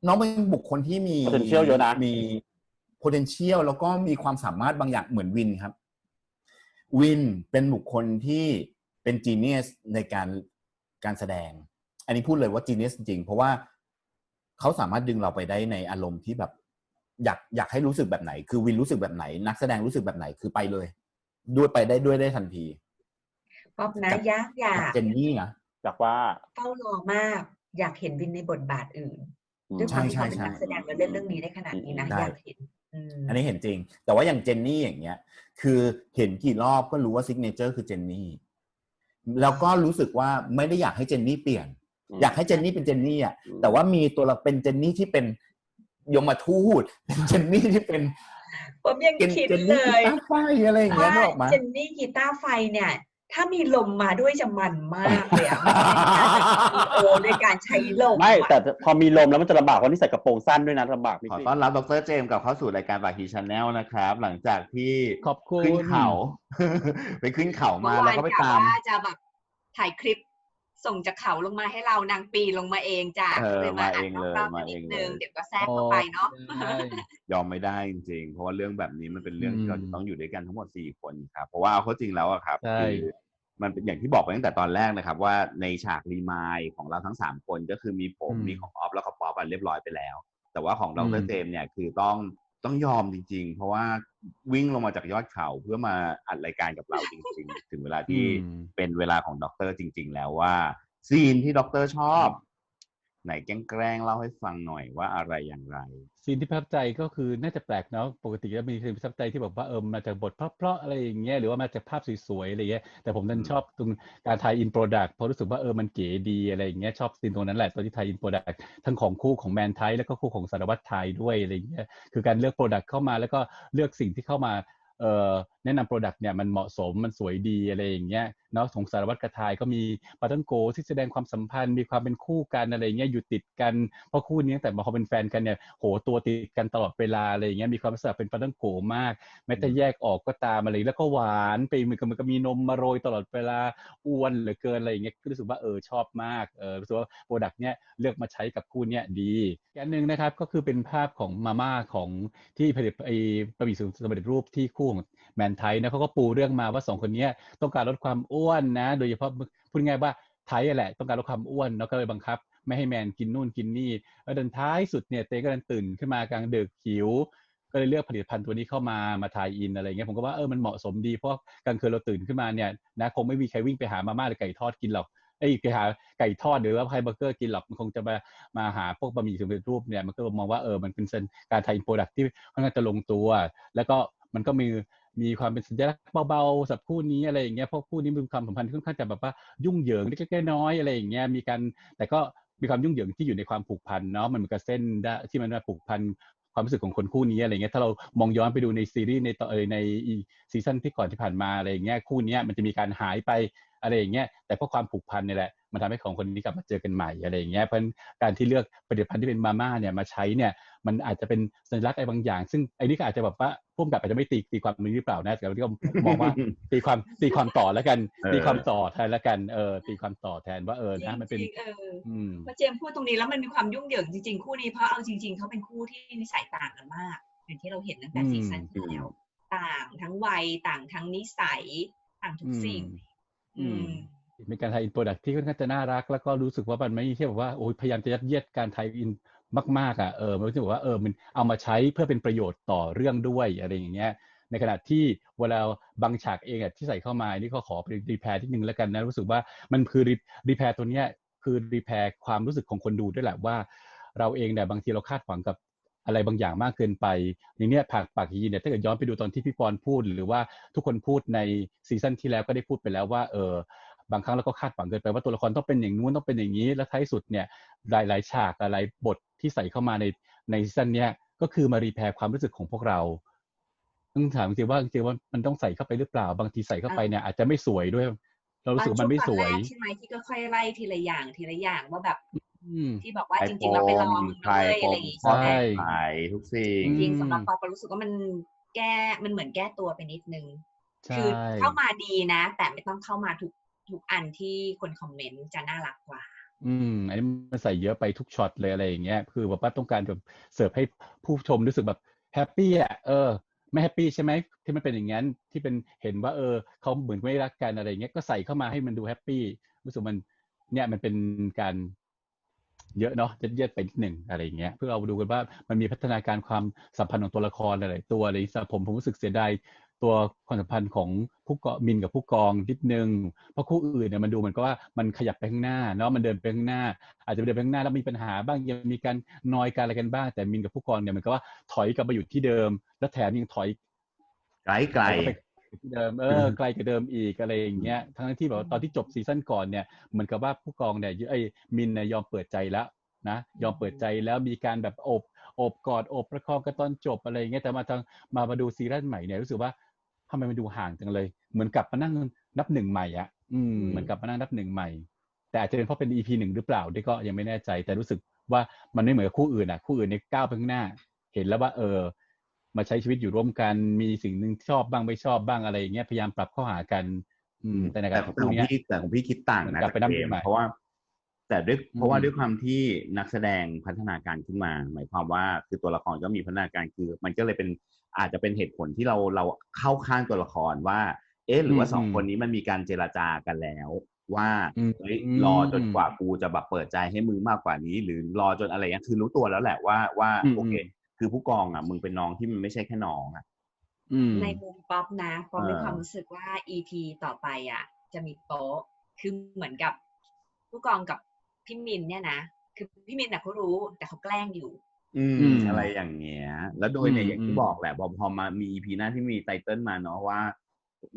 น้องเป็นบุคคลที่มี potential เยอะนะมี potential แล้วก็มีความสามารถบางอย่างเหมือนวินครับวินเป็นบุคคลที่เป็น genius ในการแสดงอันนี้พูดเลยว่า genius จริงเพราะว่าเขาสามารถดึงเราไปได้ในอารมณ์ที่แบบอยากให้รู้สึกแบบไหนคือวินรู้สึกแบบไหนนักแสดงรู้สึกแบบไหนคือไปเลยไปได้ทันทีป๊อบนะอยากเจนนี่นะอยากว่าเฝ้ารอมากอยากเห็นวินในบทบาทอื่นด้วยความที่เขาเป็นนักแสดงแล้วเล่นเรื่องนี้ได้ขนาดนี้นะอยากเห็นอันนี้เห็นจริงแต่ว่าอย่างเจนนี่อย่างเงี้ยคือเห็นกี่รอบก็รู้ว่าซิกเนเจอร์คือเจนนี่แล้วก็รู้สึกว่าไม่ได้อยากให้เจนนี่เปลี่ยนอยากให้เจนนี่เป็นเจนนี่อ่ะแต่ว่ามีตัวเราเป็นเจนนี่ที่เป็นยมทูตเป็นเจนนี่ที่เป็นผมยังคิดเลยกีตาร์ไฟอะไรอย่างเงี้ยออกมาเจนนี่กีตาร์ไฟเนี่ยถ้ามีลมมาด้วยจะมันมากเลยอ่ะในการใช้ลมไม่แต่พอมีลมแล้วมันจะลำบากเพราะนี่ใส่กระโปรงสั้นด้วยนะลำบากขอต้อนรับดร.เจมส์กลับเข้าสู่รายการบาฮีชาแนลนะครับหลังจากที่ขอบคุณขึ้นเขาไปขึ้นเขามาแล้วก็ไปตามว่าจะแบบถ่ายคลิปส่งจากเขาลงมาให้เรานางปีลงมาเองจ้ะเลยมาเองเลยมาเองเลยเดี๋ยวก็แทรกเข้าไปเนาะยอมไม่ได้จริงๆเพราะว่าเรื่องแบบนี้มันเป็นเรื่องที่เราจะต้องอยู่ด้วยกันทั้งหมด4 คนครับเพราะว่าเขาจริงแล้วอะครับคือมันเป็นอย่างที่บอกไปตั้งแต่ตอนแรกนะครับว่าในฉากรีมายของเราทั้ง3 คนก็คือมีผมมีของออฟแล้วก็ป๊อปเรียบร้อยไปแล้วแต่ว่าของดร.เจมส์เนี่ยคือต้องยอมจริงๆเพราะว่าวิ่งลงมาจากยอดเขาเพื่อมาอัดรายการกับเราจริงๆถึงเวลาที่เป็นเวลาของด็อกเตอร์จริงๆแล้วว่าซีนที่ด็อกเตอร์ชอบไหนแกล้งเล่าให้ฟังหน่อยว่าอะไรอย่างไรซีนที่ประทับใจก็คือน่าจะแปลกเนาะปกติจะมีซีนประทับใจที่แบบว่ามาจากบทเพราะๆอะไรอย่างเงี้ยหรือว่ามาจากภาพสวยๆอะไรเงี้ยแต่ผมดันชอบตรงการถ่ายอินโปรดักต์เพราะรู้สึกว่ามันเก๋ดีอะไรอย่างเงี้ยชอบซีนตรงนั้นแหละตอนที่ถ่ายอินโปรดักต์ทั้งของคู่ของแมนไทแล้วก็คู่ของสารวัตรไทยด้วยอะไรอย่างเงี้ยคือการเลือกโปรดักต์เข้ามาแล้วก็เลือกสิ่งที่เข้ามาแนะนำโปรดักต์เนี่ยมันเหมาะสมมันสวยดีอะไรอย่างเงี้ยเนาะของสารวัตรกระทายก็มีปาทังโกที่แสดงความสัมพันธ์มีความเป็นคู่กันอะไรอย่างเงี้ยอยู่ติดกันเพราะคู่นี้แต่พอเป็นแฟนกันเนี่ยโหตัวติดกันตลอดเวลาอะไรอย่างเงี้ยมีความรู้สึกเป็นปาทังโกมากแม้แต่แยกออกก็ตามอะไรแล้วก็หวานไปเหมือนกับมีนมมาโรยตลอดเวลาอ้วนเหลือเกินอะไรอย่างเงี้ยรู้สึกว่าชอบมากรู้สึกว่าโปรดักต์เนี้ยเลือกมาใช้กับคู่เนี้ยดีอันนึงนะครับก็คือเป็นภาพของมาม่าของที่ผลิตบะหมี่สำเร็จรูปที่คู่ของแมนไทนะเขาก็ปูเรื่องมาว่า2 คนนี้ต้องการลดความอ้วนนะโดยเฉพาะพูดง่ายว่าไทแหละต้องการลดความอ้วนแล้วก็เลยบังคับไม่ให้แมนกินนู่นกินนี่แล้วจนท้ายสุดเนี่ยเต้ก็เลยตื่นขึ้นมากลางดึกหิวก็เลยเลือกผลิตภัณฑ์ตัวนี้เข้ามาทายอินอะไรเงี้ยผมก็ว่ามันเหมาะสมดีเพราะกลางคืนเราตื่นขึ้นมาเนี่ยนะคงไม่มีใครวิ่งไปหามาม่าหรือไก่ทอดกินหรอกไปหาไก่ทอดหรือว่าไฮเบอร์เกอร์กินหรอกมันคงจะมาหาพวกบะหมี่สำเร็จรูปเนี่ยมันก็มองว่ามันเป็นการไทยอินโปรดักต์ที่ค่อนข้างจะลงตัวแล้วก็มันก็มีความเป็นสัญลักษณ์เบาๆสำหรับคู่นี้อะไรอย่างเงี้ยเพราะคู่นี้มีความสัมพันธ์ที่ค่อนข้างจะแบบว่ายุ่งเหยิงเล็กๆน้อยๆอะไรอย่างเงี้ยมีการแต่ก็มีความยุ่งเหยิงที่อยู่ในความผูกพันเนาะมันเหมือนกับเส้นที่มันผูกพันความรู้สึกของคนคู่นี้อะไรเงี้ยถ้าเรามองย้อนไปดูในซีรีส์ในซีซั่นที่ก่อนที่ผ่านมาอะไรอย่างเงี้ยคู่นี้มันจะมีการหายไปอะไรอย่างเงี้ยแต่เพราะความผูกพันนี่แหละ มันทำให้ของคนนี้กลับมาเจอกันใหม่อะไรอย่างเงี้ยเพราะการที่เลือกผลิตภัณฑ์ที่เป็นมาม่าเนี่ยมาใช้เนี่ยมันอาจจะเป็นสัญลักษณ์อะไรบางอย่างซึ่งไอ้นี่ก็อาจจะแบบว่าพุ่มกับอาจจะไม่ตีความนี้หรือเปล่านะแต่เราก็มองว่าตีความต่อแล้วกันตีความต่อแทนแล้วกันตีความต่อแทนว่านะมันเป็นพอเจมพูดตรงนี้แล้วมันมีความยุ่งเหยิงจริงๆคู่นี้เพราะเอาจริงๆเขาเป็นคู่ที่นิสัยต่างกันมากอย่างที่เราเห็นตั้งแต่ซีซั่นที่แล้วต่างทั้งวัยต่างทั้งนิสัยต่างทุกสิ่งเป็นการไทยอินโปรดักที่ค่อนข้างจะน่ารักแล้วก็รู้สึกว่ามันไม่ใช่แบบว่าโอ้ยพยายามจะยัดเยียดการไทยอินมากๆมันรู้สึกว่ามันเอามาใช้เพื่อเป็นประโยชน์ต่อเรื่องด้วยอะไรอย่างเงี้ยในขณะที่เวลาบางฉากเองที่ใส่เข้ามานี่ก็ขอไปรีแพร์นิดนึงแล้วกันนะรู้สึกว่ามันคือรีแพร์ตัวเนี้ยคือรีแพร์ความรู้สึกของคนดูด้วยแหละว่าเราเองเนี่ยบางทีเราคาดหวังกับอะไรบางอย่างมากเกินไปอย่างเนี้ยปากยีเนี่ยถ้าเกิดย้อนไปดูตอนที่พี่ปอนพูดหรือว่าทุกคนพูดในซีซั่นที่แล้วก็ได้พูดไปแล้วว่าบางครั้งเราก็คาดหวังเกินไปว่าตัวละครต้องเป็นอย่างนู้นต้องเป็นอย่างนี้แล้วท้ายสุดเนี่ยหลายฉากหลายบทที่ใส่เข้ามาในซีซั่นเนี้ยก็คือมารีแพร์ความรู้สึกของพวกเราต้องถามจริงว่ามันต้องใส่เข้าไปหรือเปล่าบางทีใส่เข้าไปเนี่ยอาจจะไม่สวยด้วยเรารู้สึกมันไม่สวยใช่ไหมที่ก็ค่อยไล่ทีละอย่างว่าแบบที่บอกว่าจริงๆเราไปลองเลยอะไรอย่างงี้ใช่ทุกสิ่งจริงสำหรับปอรู้สึกว่ามันเหมือนแก้ตัวไปนิดนึงคือเข้ามาดีนะแต่ไม่ต้องเข้ามาทุกอันที่คนคอมเมนต์จะน่ารักกว่าอันนี้มันใส่เยอะไปทุกช็อตเลยอะไรอย่างเงี้ยคือแบบว่าต้องการแบบเสิร์ฟให้ผู้ชมรู้สึกแบบแฮปปี้ไม่แฮปปี้ใช่ไหมที่มันเป็นอย่างนั้นที่เป็นเห็นว่าเขาเหมือนไม่รักกันอะไรอย่างเงี้ยก็ใส่เข้ามาให้มันดูแฮปปี้รู้สึกมันเนี่ยมันเป็นการเยอะเนาะเย็ดไปนิดหนึ่งอะไรอย่างเงี้ยเพื่อเราดูกันว่ามันมีพัฒนาการความสัมพันธ์ของตัวละครหลายๆตัวอะไรสำหรับผมรู้สึกเสียดายตัวความสัมพันธ์ของผู้กองมินกับผู้กองนิดนึงเพราะคู่อื่นเนี่ยมันดูเหมือนกับว่ามันขยับไปข้างหน้าเนาะมันเดินไปข้างหน้าอาจจะเดินไปข้างหน้าแล้วมีปัญหาบ้างยังมีการนอยกันอะไรกันบ้างแต่มินกับผู้กองเนี่ยมันก็ว่าถอยกลับมาอยู่ที่เดิมแล้วแถมยังถอยไกลที่เดิมไกลกว่าเดิมอีกอะไรอย่างเงี้ยทั้งที่แบบตอนที่จบซีซั่นก่อนเนี่ยเหมือนกับว่าผู้กองเนี่ยมินเนี่ยยอมเปิดใจแล้วนะยอมเปิดใจแล้วมีการแบบอบกอดอบประคองกันตอนจบอะไรอย่างเงี้ยแต่มาดูซีซั่นใหม่เนี่ยรู้สึกว่าทำไมมันดูห่างจังเลยเหมือนกลับมานั่งนับหนึ่งใหม่อ่ะเหมือนกลับมานั่งนับหนึ่งใหม่แต่อาจจะเป็นเพราะเป็น EP 1หรือเปล่าด้วยก็ยังไม่แน่ใจแต่รู้สึกว่ามันไม่เหมือนกับคู่อื่นอ่ะคู่อื่นเนี่ยก้าวไปข้างหน้าเห็นแล้วว่ามาใช้ชีวิตอยู่ร่วมกันมีสิ่งหนึ่งชอบบ้างไม่ชอบบ้างอะไรอย่างเงี้ยพยายามปรับเข้าหากันแต่ในการของพี่คิดต่างนะกับเกมเพราะว่าด้วยความที่นักแสดงพัฒนาการขึ้นมาหมายความว่าคือตัวละครก็มีพัฒนาการคือมันก็เลยเป็นอาจจะเป็นเหตุผลที่เราเข้าข้างตัวละครว่าหรือว่าสองคนนี้มันมีการเจรจากันแล้วว่ารอจนกว่ากูจะแบบเปิดใจให้มึงมากกว่านี้หรือรอจนอะไรเงี้ยคือรู้ตัวแล้วแหละว่าโอเคคือผู้กองอ่ะมึงเป็นน้องที่มันไม่ใช่แค่น้องอ่ะในมุมป๊อปนะป๊อปมีความรู้สึกว่า EP ต่อไปอ่ะจะมีโป๊ะคือเหมือนกับผู้กองกับพี่มินเนี่ยนะคือพี่มินน่ะเขารู้แต่เขาแกล้งอยู่อะไรอย่างเงี้ยแล้วโดยเนี่ยอย่างที่บอกแหละพอมามี EP หน้าที่มีไตเติ้ลมาเนาะว่า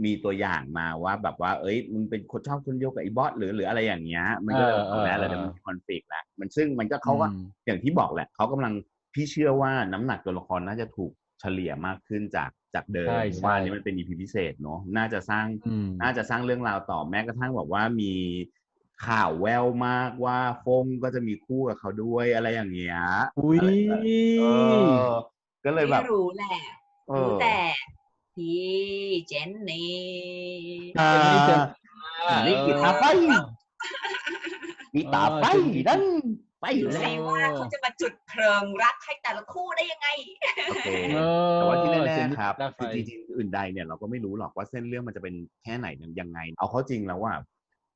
มีตัวอย่างมาว่าแบบว่ามึงเป็นคนชอบคนเดียวกับไอ้บอสหรืออะไรอย่างเงี้ยมันก็เลยแล้วมันมีคอนฟลิกต์แหละมันซึ่งมันก็เขาก็อย่างที่บอกแหละเขากำลังพี่เชื่อว่าน้ำหนักตัวละครน่าจะถูกเฉลี่ยมากขึ้นจากเดิมว่านี่มันเป็น EP พิเศษเนาะน่าจะสร้างเรื่องราวต่อแม้กระทั่งแบบว่ามีข่าวแววมากว่าฟงก็จะมีคู่กับเขาด้วยอะไรอย่างเงี้ยก็เลยแบบรู้แหละรู้แต่พี่เจนนี่นี่กีตาร์ไฟนั่นไปเลยว่าเขาจะมาจุดเพลิงรักให้แต่ละคู่ได้ยังไงแต่ว่าที่แน่ๆครับคือจริงๆอื่นใดเนี่ยเราก็ไม่รู้หรอกว่าเส้นเรื่องมันจะเป็นแค่ไหนยังไงเอาเข้าจริงแล้วว่า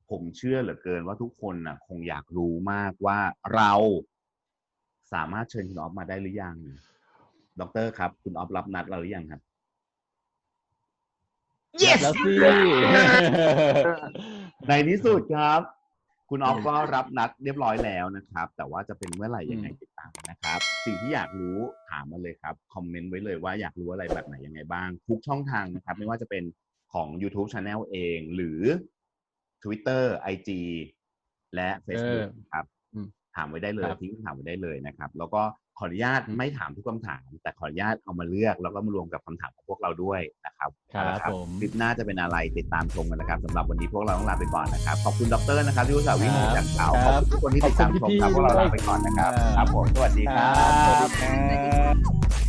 ผมเชื่อเหลือเกินว่าทุกคนน่ะคงอยากรู้มากว่าเราสามารถเชิญคุณออฟมาได้หรือยังดร.ครับคุณออฟรับนัดเราหรือยังครับ Yes แล้วสิ ในที่สุดครับคุณออฟก็รับนัดเรียบร้อยแล้วนะครับแต่ว่าจะเป็นเมื่อไหร่ยังไงติดตามนะครับสิ่งที่อยากรู้ถามมาเลยครับคอมเมนต์ไว้เลยว่าอยากรู้อะไรแบบไหนยังไงบ้างทุกช่องทางนะครับไม่ว่าจะเป็นของ YouTube Channel เองหรือ Twitter IG และ Facebook ครับถ ามไว้ได้เลย ครับ ทิ้งคำถามไว้ได้เลยนะครับแล้วก็ขออนุญาตไม่ถามทุกคำถามแต่ขออนุญาตเอามาเลือกแล้วก็มารวมกับคำถามของพวกเราด้วยนะครับ ครับผม คลิปหน้าจะเป็นอะไรติดตามชมกันนะครับสำหรับวันนี้พวกเราต้องลาไปก่อนนะครับขอบคุณดรนะครับที่อุตส่าห์วิ่งมาจากเช้าขอบคุณทุกคนที่ติดตามชมครับพวกเราลาไปก่อนนะครับครับผมสวัสดีครับ สวัสดีครับ